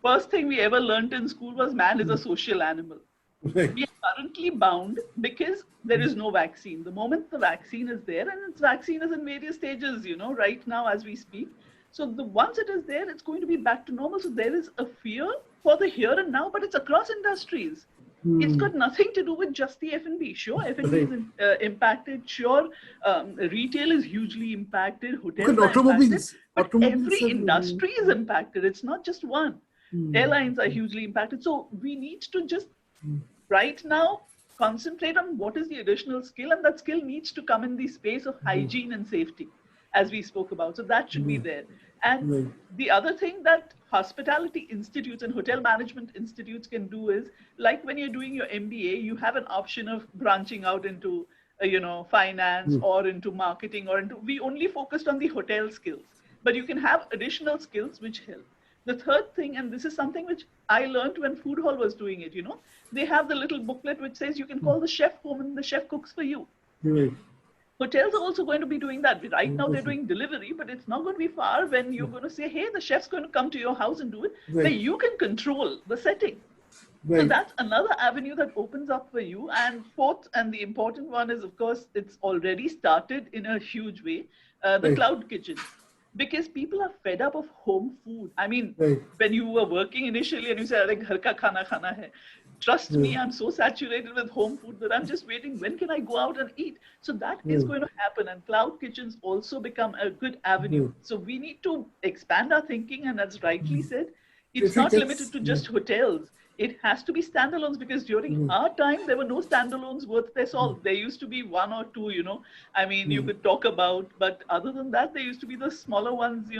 first thing we ever learned in school was man is a social animal. We are currently bound because there is no vaccine. The moment the vaccine is there, and its vaccine is in various stages, right now as we speak. So once it is there, it's going to be back to normal. So there is a fear for the here and now, but it's across industries. It's got nothing to do with just the F&B. Sure, F&B is impacted. Sure, retail is hugely impacted. Hotels are impacted. But every industry is impacted. It's not just one. Airlines are hugely impacted. So we need to just right now concentrate on what is the additional skill, and that skill needs to come in the space of hygiene and safety, as we spoke about. So that should be there. And the other thing that hospitality institutes and hotel management institutes can do is, like when you're doing your MBA, you have an option of branching out into finance or into marketing or into, we only focused on the hotel skills, but you can have additional skills which help. The third thing, and this is something which I learned when Food Hall was doing it, they have the little booklet which says you can call the chef home and the chef cooks for you. Hotels are also going to be doing that. Right now they're doing delivery, but it's not going to be far when you're going to say, hey, the chef's going to come to your house and do it, where you can control the setting. Right. So that's another avenue that opens up for you. And fourth, and the important one is, of course, it's already started in a huge way, the Right. cloud kitchens. Because people are fed up of home food. I mean, Right. when you were working initially and you said, like, ghar ka khana khana hai. Trust me, I'm so saturated with home food that I'm just waiting, when can I go out and eat? So that is going to happen. And cloud kitchens also become a good avenue. So we need to expand our thinking. And as rightly said, it's not limited to just hotels. It has to be standalones, because during our time, there were no standalones worth their salt. There used to be one or two, I mean, you could talk about, but other than that, there used to be the smaller ones, the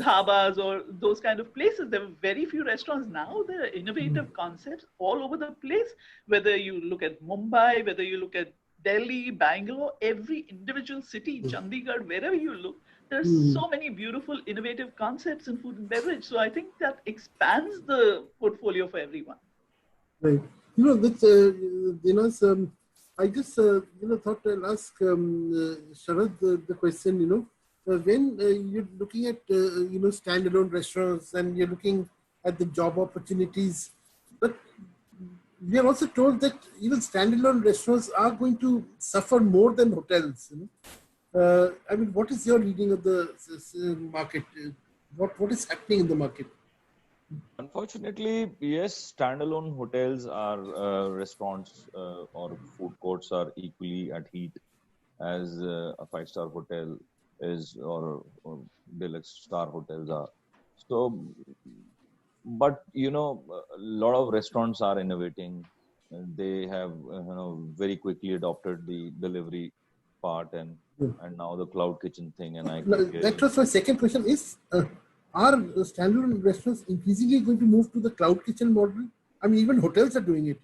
dhabas or those kind of places. There were very few restaurants. Now there are innovative concepts all over the place, whether you look at Mumbai, whether you look at Delhi, Bangalore, every individual city, Chandigarh, wherever you look, there's so many beautiful, innovative concepts in food and beverage. So I think that expands the portfolio for everyone. Right. That's, I just, thought I'll ask Sharad the question, when you're looking at, standalone restaurants and you're looking at the job opportunities, but we are also told that even standalone restaurants are going to suffer more than hotels. I mean, what is your reading of the market? What is happening in the market? Unfortunately, yes, standalone hotels are restaurants or food courts are equally at heat as a five-star hotel is or deluxe star hotels are. So, but a lot of restaurants are innovating. They have very quickly adopted the delivery part and now the cloud kitchen thing. And that was my second question: is are standalone restaurants increasingly going to move to the cloud kitchen model? I mean, even hotels are doing it.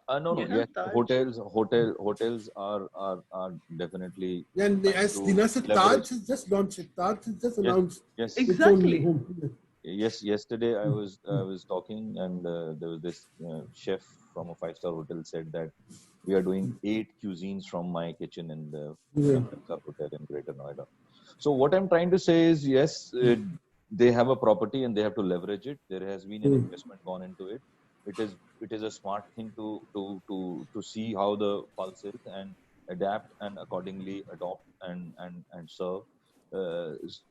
No. Yes, hotels are definitely. And as Dina said, Taj has just launched it. Taj has just announced. Yes, exactly. Yes, yesterday I was talking and there was this chef from a five-star hotel said that we are doing 8 cuisines from my kitchen in the five-star hotel in Greater Noida. So what I'm trying to say is, yes, they have a property and they have to leverage it. There has been an investment gone into it. It is a smart thing to see how the pulse is and adapt and accordingly adopt and serve.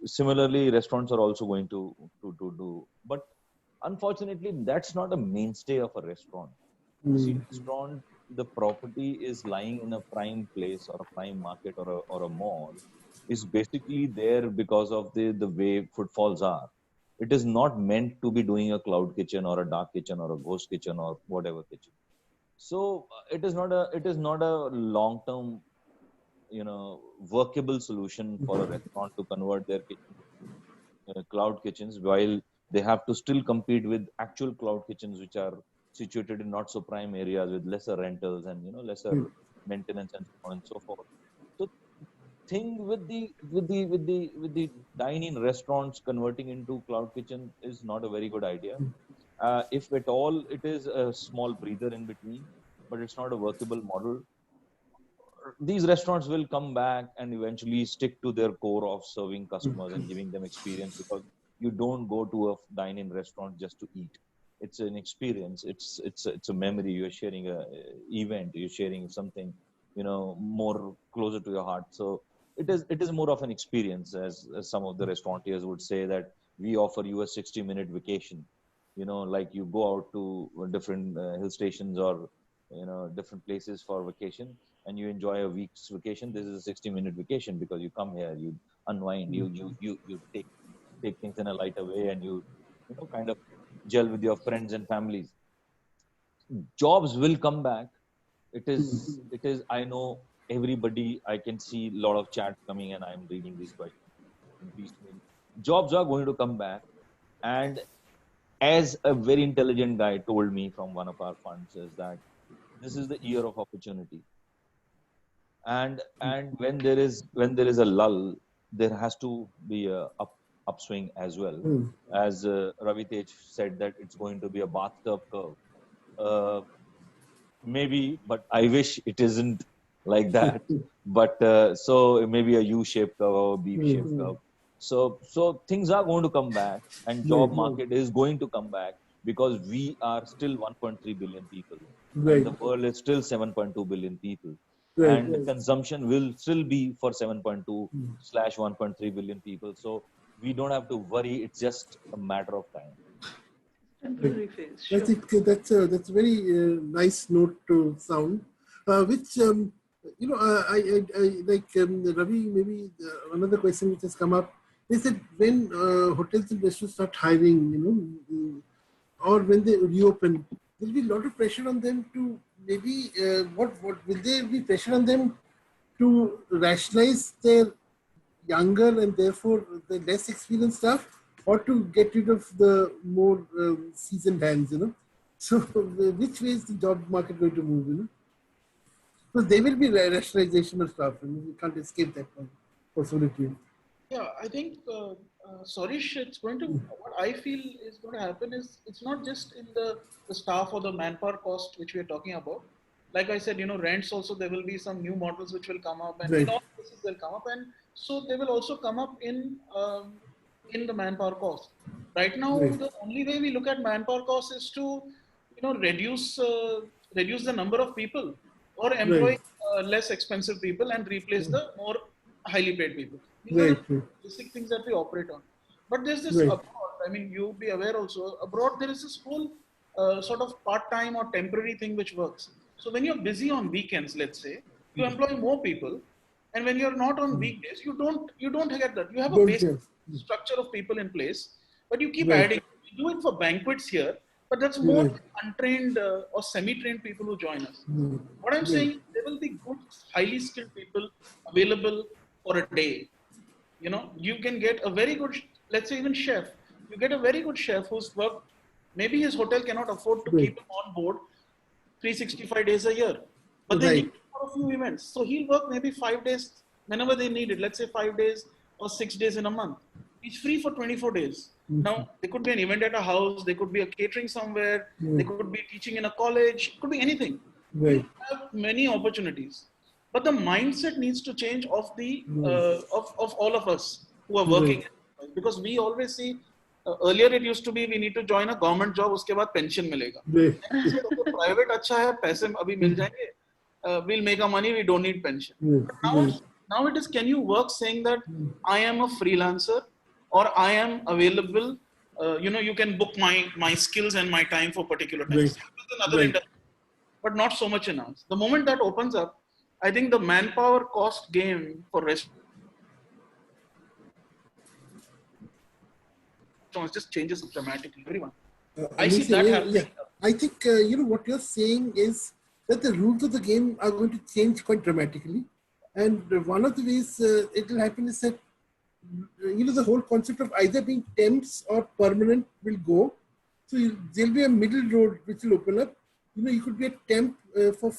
Similarly, restaurants are also going to do, but unfortunately, that's not a mainstay of a restaurant. See, restaurant, the property is lying in a prime place or a prime market or a mall, is basically there because of the way footfalls are. It is not meant to be doing a cloud kitchen or a dark kitchen or a ghost kitchen or whatever kitchen. So it is not a long term workable solution for a restaurant to convert their kitchen, cloud kitchens, while they have to still compete with actual cloud kitchens which are situated in not so prime areas with lesser rentals and lesser maintenance and so on and so forth. So thing with the dine-in restaurants converting into cloud kitchen is not a very good idea. If at all, it is a small breather in between, but it's not a workable model. These restaurants will come back and eventually stick to their core of serving customers and giving them experience, because you don't go to a dine-in restaurant just to eat. It's an experience. It's a memory. You're sharing a event. You're sharing something, more closer to your heart. So it is more of an experience, as some of the restaurateurs would say that we offer you a 60-minute vacation. Like you go out to different hill stations or different places for vacation, and you enjoy a week's vacation. This is a 60-minute vacation because you come here, you unwind, you take things in a lighter way, and you kind of gel with your friends and families. Jobs will come back. It is I know everybody. I can see a lot of chat coming, and I'm reading these questions. Jobs are going to come back, and as a very intelligent guy told me from one of our funds, is that this is the year of opportunity. And when there is a lull, there has to be a upswing as well. As Ravi Tej said, that it's going to be a bathtub curve. Maybe, but I wish it isn't like that. But so maybe a U-shaped curve or a B-shaped curve. So things are going to come back, and job market is going to come back. because we are still 1.3 billion people. Right. And the world is still 7.2 billion people. Right. And the consumption will still be for 7.2/1.3 billion people. So we don't have to worry. It's just a matter of time. Temporary phase. I Sure. think that's a very nice note to sound, which I like Ravi. Maybe another question which has come up is that when hotels and restaurants start hiring, or when they reopen, there'll be a lot of pressure on them to maybe what will there be pressure on them to rationalize their younger and therefore the less experienced staff, or to get rid of the more seasoned hands, So which way is the job market going to move, So there will be rationalization of staff, and we can't escape that possibility. Yeah, I think, Sorish, it's going to, what I feel is going to happen is it's not just in the staff or the manpower cost, which we are talking about. Like I said, rents also, there will be some new models which will come up, and Right. in all cases they'll come up. And so they will also come up in the manpower cost. Right now, Right. the only way we look at manpower cost is to, reduce the number of people or employ less expensive people and replace the more highly paid people. These are Right. the basic things that we operate on. But there's this Right. abroad, I mean, you'll be aware also, abroad there is this whole sort of part-time or temporary thing which works. So when you're busy on weekends, let's say, you employ more people. And when you're not on weekdays, you don't get that. You have a Don't basic have. structure of people in place, but you keep Right. adding. We do it for banquets here, but that's more Right. untrained or semi-trained people who join us. Mm. What I'm Right. saying, there will be good, highly skilled people available for a day. You can get a very good, let's say even chef. You get a very good chef who's worked, maybe his hotel cannot afford to Right. keep him on board 365 days a year, but they Right. need him for a few events. So he'll work maybe 5 days whenever they need it. Let's say 5 days or 6 days in a month. He's free for 24 days. Now, there could be an event at a house, there could be a catering somewhere, they could be teaching in a college, it could be anything. Right. You have many opportunities. But the mindset needs to change of the of all of us who are working, because we always see earlier it used to be we need to join a government job, uske baad pension milega. Right. Private acha hai, paise abhi mil jayenge, we'll make our money, we don't need pension. But now it is, can you work saying that I am a freelancer or I am available, you can book my skills and my time for particular times. Right. Another Right. industry, but not so much in ours. The moment that opens up, I think the manpower cost game for restaurants just changes dramatically. Everyone. I see that happening. Yeah. I think what you're saying is that the rules of the game are going to change quite dramatically, and one of the ways it will happen is that the whole concept of either being temps or permanent will go. So there'll be a middle road which will open up. You could be a temp for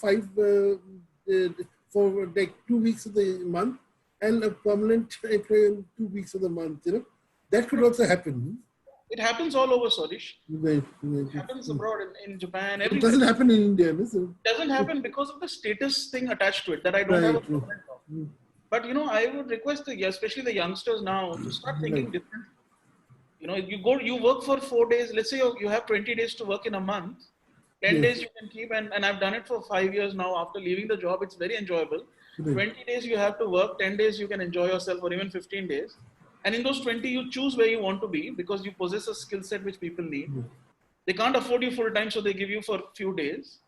for like 2 weeks of the month, and a permanent employee in 2 weeks of the month. That could also happen. It happens all over, Sorish. Right. It happens abroad in Japan. It doesn't happen in India. So. It doesn't happen because of the status thing attached to it, that I don't have a permanent job. But I would request especially the youngsters now to start thinking differently. You work for 4 days. Let's say you have 20 days to work in a month. 10 days you can keep, and I've done it for 5 years now. After leaving the job, it's very enjoyable. 20 days you have to work, 10 days you can enjoy yourself, or even 15 days. And in those 20, you choose where you want to be because you possess a skill set which people need. They can't afford you full time, so they give you for a few days.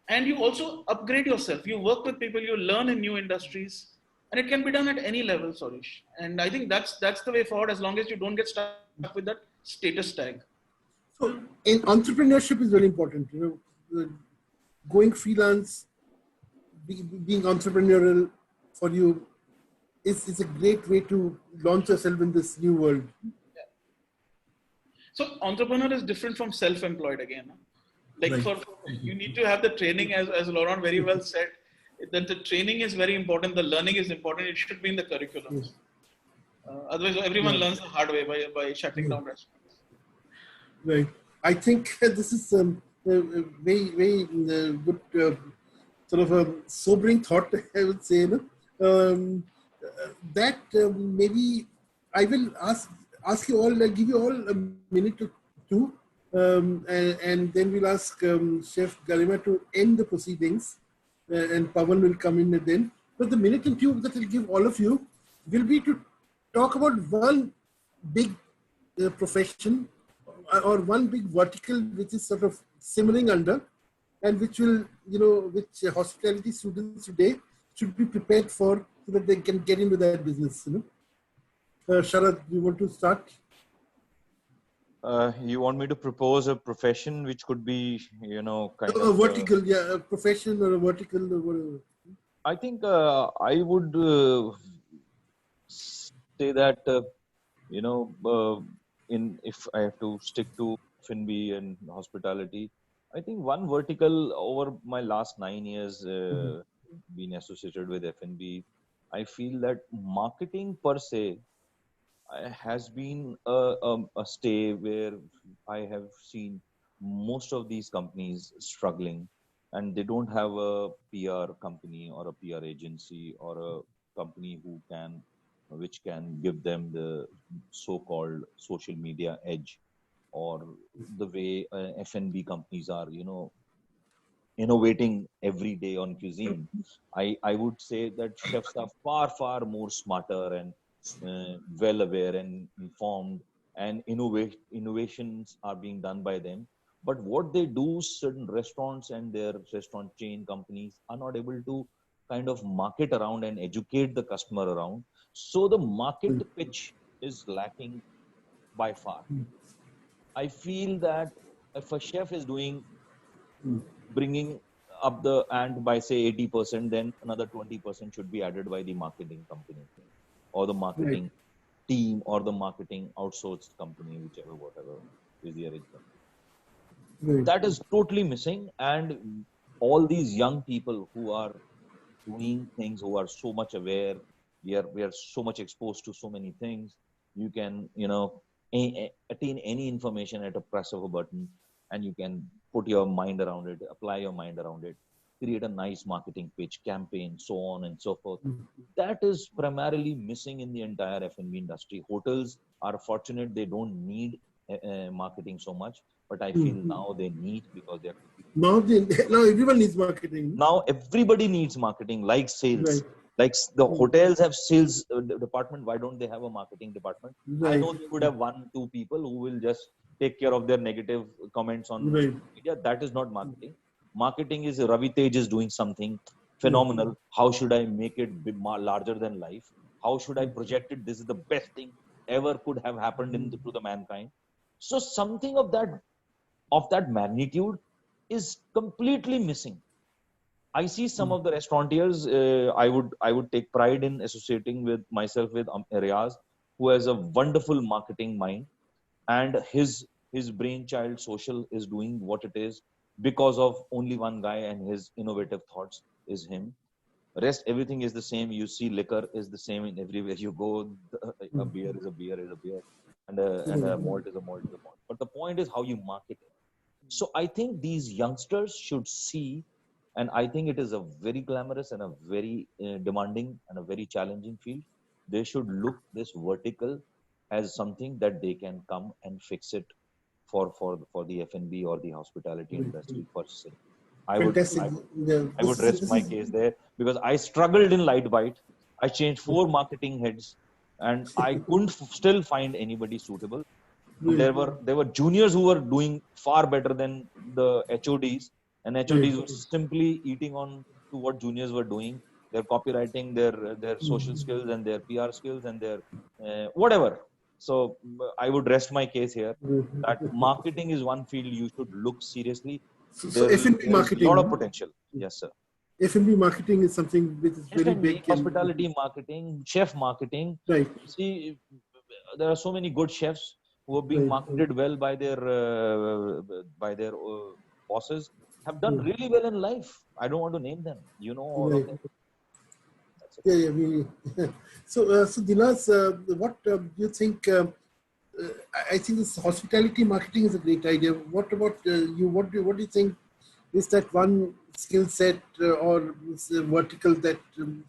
And you also upgrade yourself. You work with people, you learn in new industries, and it can be done at any level, Sorish. And I think that's the way forward, as long as you don't get stuck with that status tag. So, entrepreneurship is very important. Going freelance, being entrepreneurial for you is a great way to launch yourself in this new world. Yeah. So, entrepreneur is different from self-employed again. Like you need to have the training, as Laurent very well said, that the training is very important, the learning is important, it should be in the curriculum. Otherwise, everyone learns the hard way by shutting down restaurants. Right. I think this is a very, very good sort of a sobering thought, I would say. That maybe I will ask you all, give you all a minute or two and then we'll ask Chef Garima to end the proceedings, and Pawan will come in then. But the minute and two that we'll give all of you will be to talk about one big profession or one big vertical which is sort of simmering under, and which will, which hospitality students today should be prepared for so that they can get into that business. Sharad, you want to start? You want me to propose a profession which could be, kind a of vertical, yeah, a profession or a vertical or whatever. I think I would say that if I have to stick to F&B and hospitality, I think one vertical over my last 9 years being associated with F&B, I feel that marketing per se has been a stay where I have seen most of these companies struggling, and they don't have a PR company or a PR agency or a company which can give them the so-called social media edge, or the way F&B companies are, innovating every day on cuisine. I would say that chefs are far, far more smarter and well aware and informed, and innovations are being done by them. But what they do, certain restaurants and their restaurant chain companies are not able to kind of market around and educate the customer around. So the market pitch is lacking by far. I feel that if a chef is bringing up the ant by say 80%, then another 20% should be added by the marketing company or the marketing team or the marketing outsourced company, whatever is the arrangement. That is totally missing. And all these young people who are doing things, who are so much aware, we are so much exposed to so many things. You can, attain any information at a press of a button, and you can put your mind around it, apply your mind around it, create a nice marketing pitch, campaign, so on and so forth. That is primarily missing in the entire F&B industry. Hotels are fortunate; they don't need marketing so much, but I feel now they need, because they're now everyone needs marketing. Now everybody needs marketing, like sales. Right. Like the hotels have sales department. Why don't they have a marketing department? Right. I know they would have 1-2 people who will just take care of their negative comments on social media. That is not marketing. Marketing is Ravi Tej is doing something phenomenal. How should I make it be larger than life? How should I project it? This is the best thing ever could have happened to the mankind. So something of that magnitude is completely missing. I see some of the restaurateurs. I would take pride in associating with myself with Riaz, who has a wonderful marketing mind, and his brainchild social is doing what it is because of only one guy, and his innovative thoughts is him. Rest everything is the same. You see, liquor is the same in everywhere you go. A beer is a beer is a beer, and a malt is a malt is a malt. But the point is how you market it. So I think these youngsters should see, and I think it is a very glamorous and a very demanding and a very challenging field. They should look this vertical as something that they can come and fix it for the F&B or the hospitality industry per se. I would rest my case there, because I struggled in Light Bite. I changed 4 marketing heads, and I couldn't still find anybody suitable. There were juniors who were doing far better than the HODs, and HODs were simply eating on to what juniors were doing, their copywriting, their social skills, and their PR skills, and their whatever. So I would rest my case here that marketing is one field you should look seriously. So F&B marketing, a lot of potential. Yes, sir. F&B marketing is something which is very big. Hospitality marketing, chef marketing. Right. See, there are so many good chefs who are being marketed well by their bosses, have done really well in life. I don't want to name them. You know all of them. So Dilas, what do you think? I think this hospitality marketing is a great idea. What about you? What do you think is that one skill set or vertical that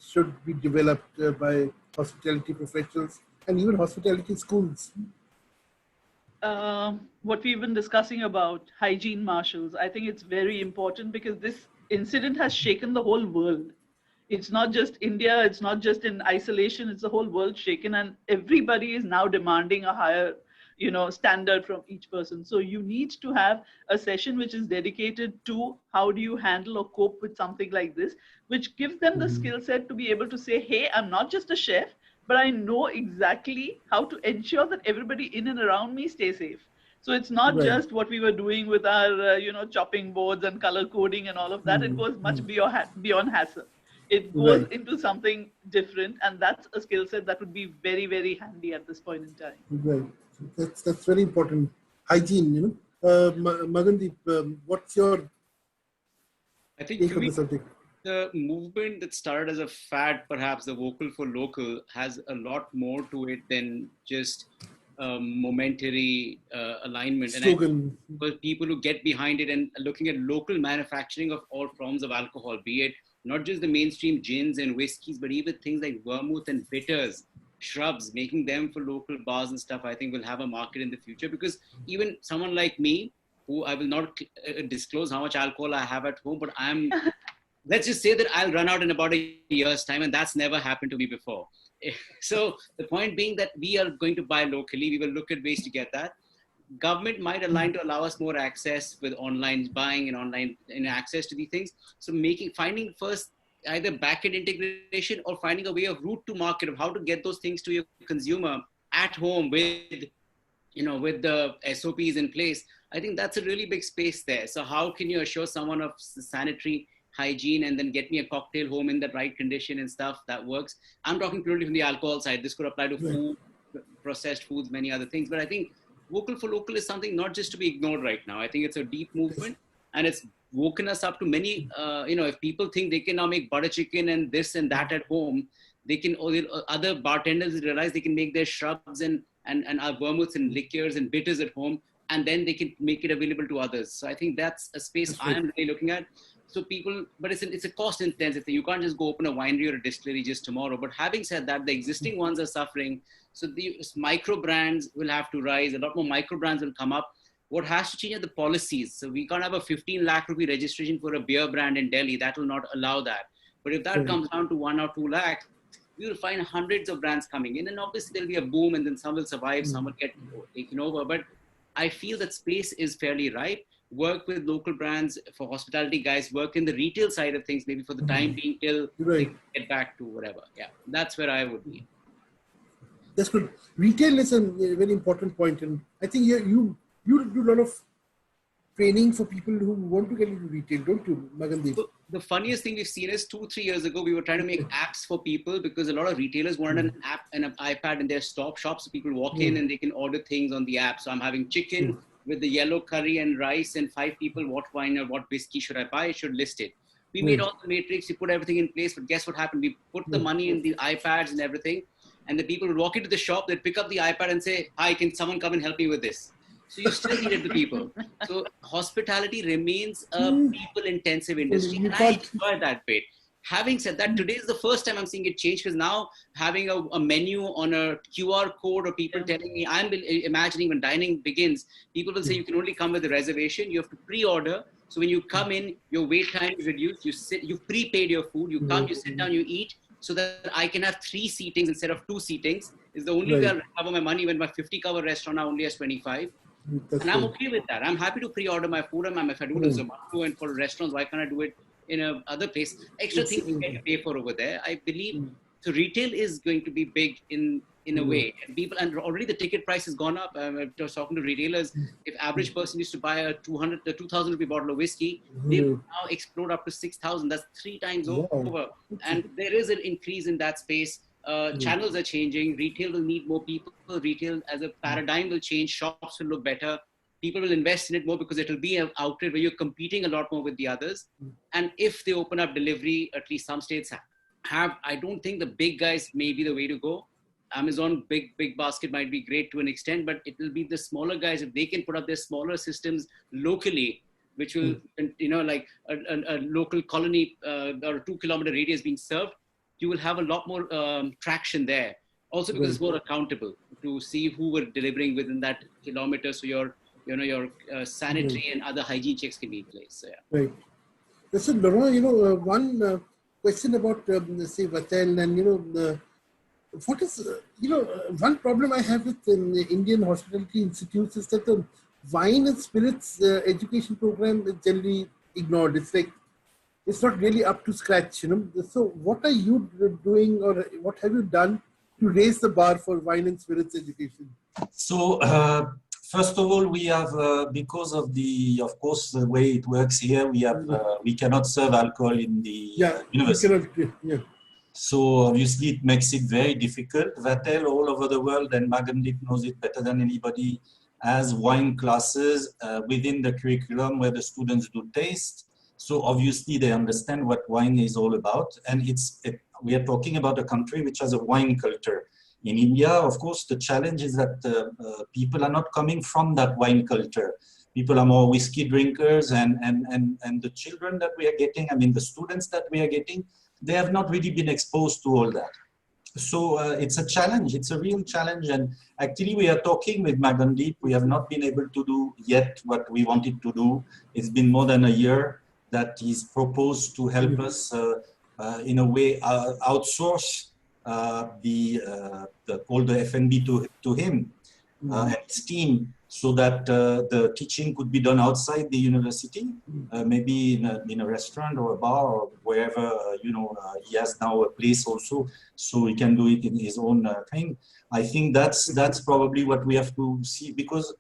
should be developed by hospitality professionals and even hospitality schools? what we've been discussing about hygiene marshals, I think it's very important because this incident has shaken the whole world. It's not just India, it's not just in isolation, it's the whole world shaken, and everybody is now demanding a higher, standard from each person. So you need to have a session which is dedicated to how do you handle or cope with something like this, which gives them the skill set to be able to say, hey, I'm not just a chef, but I know exactly how to ensure that everybody in and around me stay safe. So it's not Right. just what we were doing with our, chopping boards and color coding and all of that. It goes much beyond hassle. It goes Right. into something different, and that's a skill set that would be very, very handy at this point in time. Right. That's very important. Hygiene, Magandeep, what's your I think take on the subject? the movement that started as a fad, perhaps the vocal for local, has a lot more to it than just momentary alignment. Slogan. And for people who get behind it and looking at local manufacturing of all forms of alcohol, be it not just the mainstream gins and whiskeys, but even things like vermouth and bitters, shrubs, making them for local bars and stuff, I think will have a market in the future. Because even someone like me, who I will not disclose how much alcohol I have at home, but let's just say that I'll run out in about a year's time, and that's never happened to me before. So the point being that we are going to buy locally. We will look at ways to get that. Government might align to allow us more access with online buying and online access to these things. So finding first either backend integration or finding a way of route to market of how to get those things to your consumer at home with the SOPs in place. I think that's a really big space there. So how can you assure someone of sanitary hygiene and then get me a cocktail home in the right condition and stuff that works? I'm talking purely from the alcohol side. This could apply to food, processed foods, many other things. But I think vocal for local is something not just to be ignored right now. I think it's a deep movement, and it's woken us up to many, if people think they can now make butter chicken and this and that at home, they can, other bartenders realize they can make their shrubs and vermouths and liqueurs and bitters at home, and then they can make it available to others. So I think that's a space I am really looking at. So people, but it's a cost intensive thing. You can't just go open a winery or a distillery just tomorrow. But having said that, the existing ones are suffering. So the micro brands will have to rise. A lot more micro brands will come up. What has to change are the policies. So we can't have a 15 lakh rupee registration for a beer brand in Delhi. That will not allow that. But if that comes down to 1 or 2 lakhs, you will find hundreds of brands coming in. And obviously there'll be a boom, and then some will survive, some will get taken over. But I feel that space is fairly ripe. Work with local brands for hospitality guys, work in the retail side of things, maybe for the time being till they get back to whatever. Yeah, that's where I would be. That's good. Retail is a very important point. And I think you do a lot of training for people who want to get into retail, don't you, Magandeep? So the funniest thing we've seen is 2-3 years ago, we were trying to make apps for people because a lot of retailers wanted an app and an iPad in their shops. So people walk in and they can order things on the app. So I'm having chicken with the yellow curry and rice, and 5 people, what wine or what whiskey should I buy? I should list it. We made all the matrix, we put everything in place, but guess what happened? We put the money in the iPads and everything, and the people would walk into the shop, they'd pick up the iPad and say, hi, can someone come and help me with this? So you still needed the people. So hospitality remains a people-intensive industry, and I enjoy that bit. Having said that, today is the first time I'm seeing it change, because now having a menu on a QR code, or people telling me, I'm imagining when dining begins, people will say you can only come with a reservation, you have to pre-order. So when you come in, your wait time is reduced, you've prepaid your food, you come, you sit down, you eat, so that I can have 3 seatings instead of 2 seatings. Is the only way I'll recover my money when my 50-cover restaurant now only has 25. And I'm okay with that. I'm happy to pre-order my food. If I do it in Zomato and for restaurants, why can't I do it in a other place? Extra things you get to pay for over there. I believe so. Retail is going to be big in a way. And already the ticket price has gone up. I was talking to retailers. If average person used to buy a 2,000 rupee bottle of whiskey, they will now explode up to 6,000. That's 3 times over. And there is an increase in that space. Channels are changing. Retail will need more people. Retail as a paradigm will change. Shops will look better. People will invest in it more because it will be an outlet where you're competing a lot more with the others. And if they open up delivery, at least some states have, I don't think the big guys may be the way to go. Amazon, big basket might be great to an extent, but it will be the smaller guys. If they can put up their smaller systems locally, which will, like a local colony or a 2-kilometer radius being served, you will have a lot more traction there. Also because it's more accountable to see who we're delivering within that kilometer. So your sanitary and other hygiene checks can be in place. So, yeah. Right. So Laurent, one question about say Vatel and what is one problem I have with the Indian hospitality institutes is that the wine and spirits education program is generally ignored. It's like it's not really up to scratch. So what are you doing, or what have you done to raise the bar for wine and spirits education? So first of all, we have because of course the way it works here, we cannot serve alcohol in the university. So obviously it makes it very difficult. Vatel all over the world, and Magandip knows it better than anybody, has wine classes within the curriculum where the students do taste. So obviously they understand what wine is all about. And we are talking about a country which has a wine culture. In India, of course, the challenge is that people are not coming from that wine culture. People are more whiskey drinkers, and the children that we are getting, the students that we are getting, they have not really been exposed to all that. So it's a challenge, it's a real challenge. And actually we are talking with Magandip. We have not been able to do yet what we wanted to do. It's been more than a year that he's proposed to help us in a way outsource all the F&B to him and his team, so that the teaching could be done outside the university, maybe in a restaurant or a bar or wherever, he has now a place also, so he can do it in his own thing. I think that's probably what we have to see, because,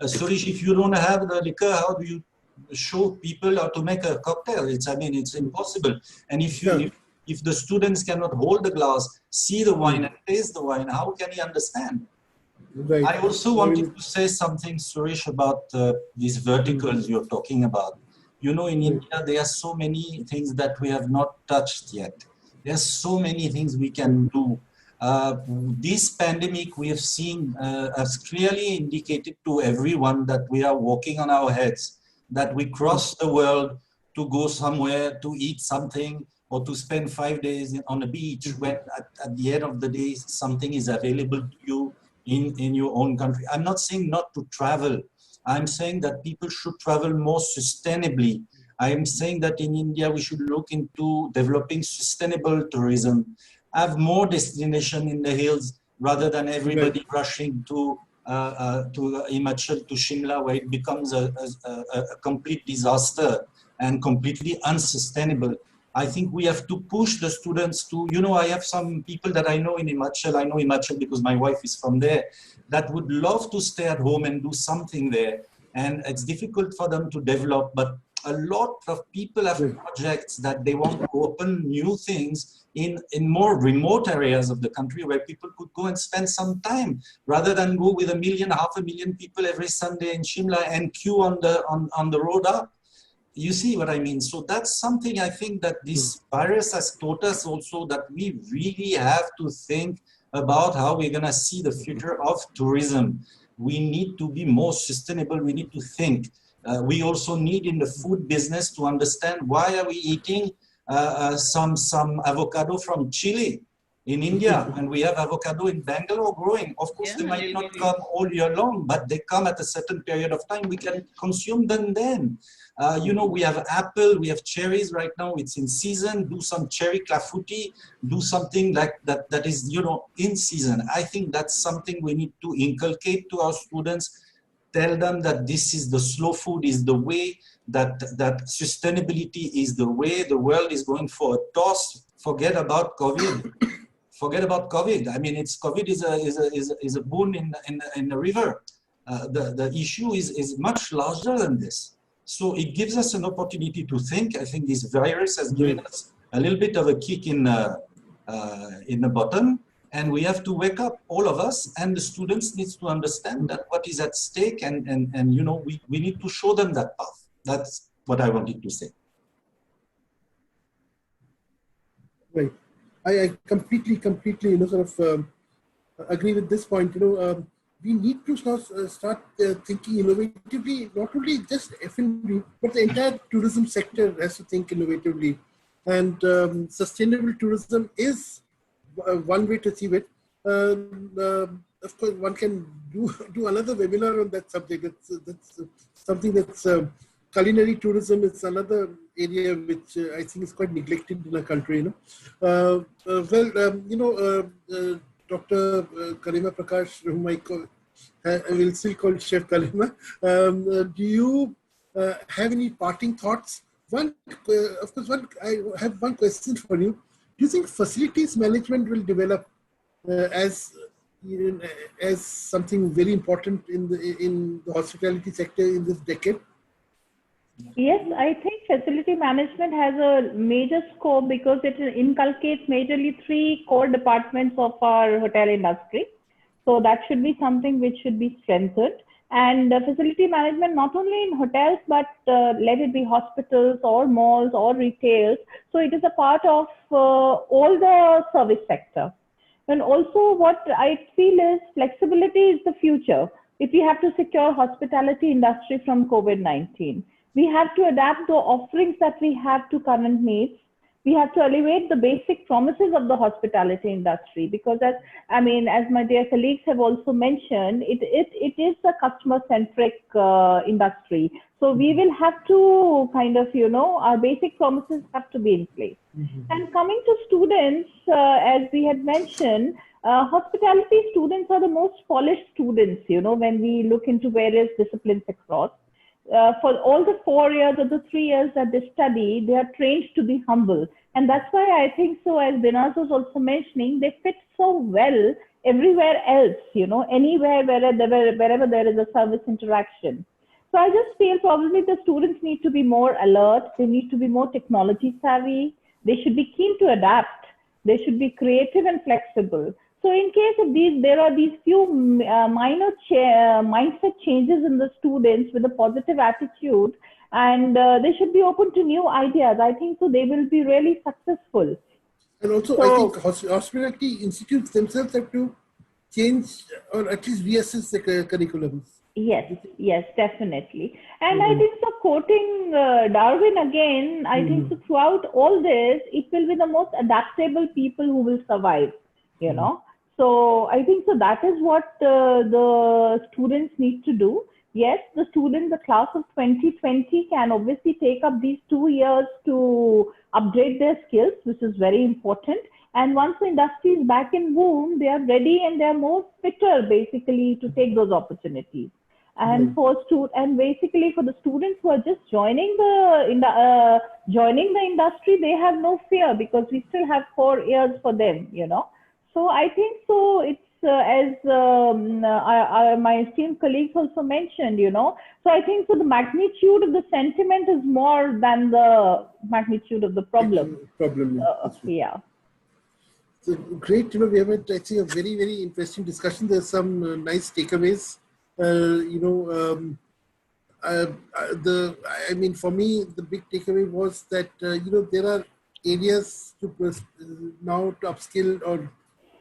Suresh, if you don't have the liquor, how do you show people how to make a cocktail? It's impossible. And if the students cannot hold the glass, see the wine and taste the wine, how can he understand? Right. I also wanted to say something, Suresh, about these verticals you're talking about. In India, there are so many things that we have not touched yet. There are so many things we can do. This pandemic, we have seen, has clearly indicated to everyone that we are walking on our heads, that we cross the world to go somewhere, to eat something, or to spend 5 days on a beach, when at the end of the day, something is available to you in your own country. I'm not saying not to travel. I'm saying that people should travel more sustainably. I'm saying that in India, we should look into developing sustainable tourism, have more destination in the hills rather than everybody rushing to Himachal, to Shimla, where it becomes a complete disaster and completely unsustainable. I think we have to push the students to, I have some people that I know in Himachal, I know Himachal because my wife is from there, that would love to stay at home and do something there. And it's difficult for them to develop, but a lot of people have projects that they want to open new things in more remote areas of the country where people could go and spend some time, rather than go with 1 million, 500,000 people every Sunday in Shimla and queue on the road up. You see what I mean? So that's something I think that this virus has taught us also, that we really have to think about how we're going to see the future of tourism. We need to be more sustainable. We need to think. We also need in the food business to understand why are we eating some avocado from Chile in India, and we have avocado in Bangalore growing. Of course, they might not come all year long, but they come at a certain period of time. We can consume them then. We have apple, we have cherries right now. It's in season. Do some cherry clafouti. Do something like that is, in season. I think that's something we need to inculcate to our students. Tell them that this is the slow food is the way, that sustainability is the way. The world is going for a toss. Forget about COVID. Forget about COVID. COVID is a boon in the river. The issue is much larger than this. So it gives us an opportunity to think. I think this virus has given us a little bit of a kick in the bottom, and we have to wake up, all of us, and the students need to understand that what is at stake, and we need to show them that path. That's what I wanted to say. Right. I completely, agree with this point. We need to start thinking innovatively, not only just F&B, but the entire tourism sector has to think innovatively. And sustainable tourism is one way to achieve it. Of course, one can do another webinar on that subject. That's something that's culinary tourism. It's another area which I think is quite neglected in our country. Dr. Kalima Prakash, whom I will still call Chef Kalima. Do you have any parting thoughts? I have one question for you. Do you think facilities management will develop as something very important in the hospitality sector in this decade? Yes, I think facility management has a major scope because it inculcates majorly 3 core departments of our hotel industry. So that should be something which should be strengthened. And facility management, not only in hotels, but let it be hospitals or malls or retail. So it is a part of all the service sector. And also what I feel is flexibility is the future. If we have to secure hospitality industry from COVID-19, we have to adapt the offerings that we have to current needs. We have to elevate the basic promises of the hospitality industry because as my dear colleagues have also mentioned, it is a customer-centric industry. So we will have to our basic promises have to be in place. And coming to students, as we had mentioned, hospitality students are the most polished students, when we look into various disciplines across. For all the 4 years or the 3 years that they study, they are trained to be humble. And that's why I think so, as Binaz was also mentioning, they fit so well everywhere else, anywhere, wherever there is a service interaction. So I just feel probably the students need to be more alert. They need to be more technology savvy. They should be keen to adapt. They should be creative and flexible. So in case of these, there are these few minor mindset changes in the students with a positive attitude, and they should be open to new ideas. I think so they will be really successful. And also, I think hospitality institutes themselves have to change or at least reassess the curriculums. Yes, definitely. And I think so, quoting Darwin again, I think so throughout all this, it will be the most adaptable people who will survive, So I think so that is what the students need to do. Yes, the class of 2020 can obviously take up these 2 years to upgrade their skills, which is very important. And once the industry is back in boom, they are ready and they are more fitter basically to take those opportunities. And basically for the students who are just joining the industry, they have no fear because we still have 4 years for them, So I think so it's as my esteemed colleagues also mentioned, So I think so the magnitude of the sentiment is more than the magnitude of the problem. Yeah. So great, we have had actually a very, very interesting discussion. There's some nice takeaways. For me, the big takeaway was that, there are areas to now to upskill or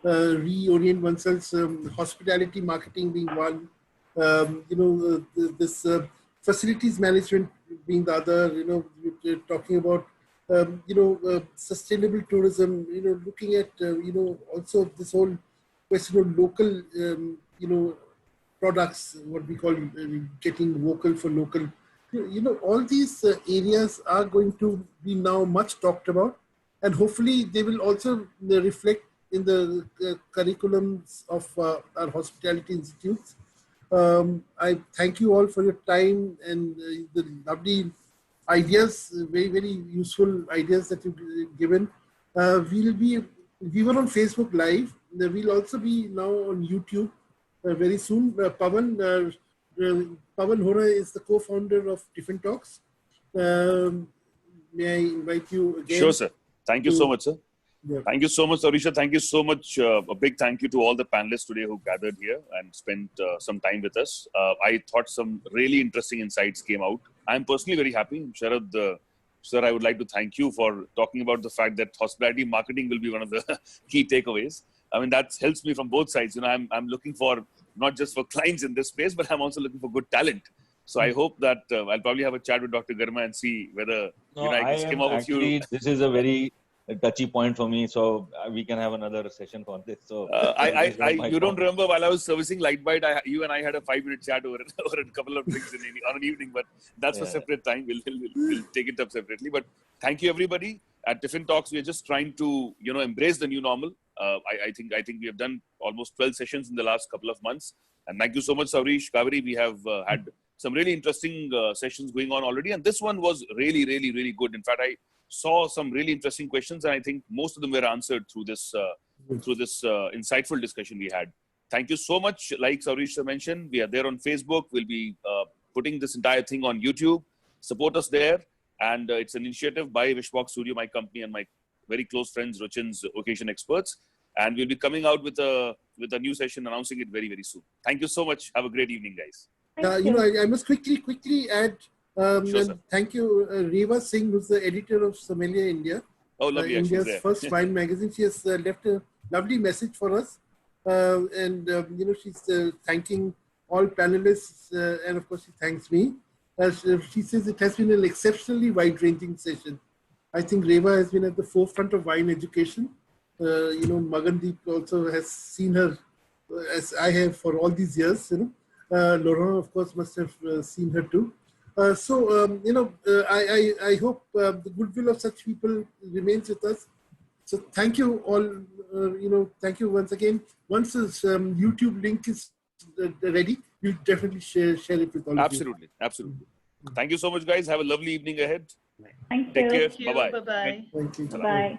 reorient oneself, hospitality marketing being one, this facilities management being the other, we're talking about, sustainable tourism, looking at, also this whole question of local, products, what we call getting vocal for local. All these areas are going to be now much talked about, and hopefully they will also reflect in the curriculums of our hospitality institutes. I thank you all for your time and the lovely ideas, very, very useful ideas that you've given. We were on Facebook Live. We'll also be now on YouTube very soon. Pawan Hora is the co-founder of Tiffin Talks. May I invite you again? Sure, sir. Thank you so much, sir. Yeah. Thank you so much, Arisha. Thank you so much. A big thank you to all the panelists today who gathered here and spent some time with us. I thought some really interesting insights came out. I'm personally very happy. Sharad, sir, I would like to thank you for talking about the fact that hospitality marketing will be one of the key takeaways. I mean, that helps me from both sides. I'm looking for not just for clients in this space, but I'm also looking for good talent. So I hope that I'll probably have a chat with Dr. Garma and see whether I can skim off a few. This is a very a touchy point for me. So we can have another session on this. So you don't remember while I was servicing Lightbite, you and I had a 5-minute chat over a couple of drinks on an evening, but that's for separate time. We'll take it up separately. But thank you, everybody. At Tiffin Talks, we are just trying to, embrace the new normal. I think we have done almost 12 sessions in the last couple of months. And thank you so much, Savrish, Kaveri. We have had some really interesting sessions going on already. And this one was really, really, really good. In fact, I saw some really interesting questions, and I think most of them were answered through this insightful discussion we had. Thank you so much. Like Savrish mentioned, we are there on Facebook. We'll be putting this entire thing on YouTube. Support us there. And it's an initiative by Wishbox Studio, my company, and my very close friends, Ruchin's Occasion Experts. And we'll be coming out with a new session, announcing it very, very soon. Thank you so much. Have a great evening, guys. I must quickly add, Sure, thank you, Reva Singh, who's the editor of Sommelier India. Oh, lovely. India's first wine magazine. She has left a lovely message for us. She's thanking all panelists, and of course, she thanks me. She says it has been an exceptionally wide-ranging session. I think Reva has been at the forefront of wine education. Magandeep also has seen her, as I have for all these years. Laurent, of course, must have seen her too. I hope the goodwill of such people remains with us. So thank you all. Thank you once again. Once this YouTube link is ready, we'll definitely share it with all of you. Absolutely. Thank you so much, guys. Have a lovely evening ahead. Thank you. Take care. Thank you. Bye-bye. Bye-bye. Thank you. Bye.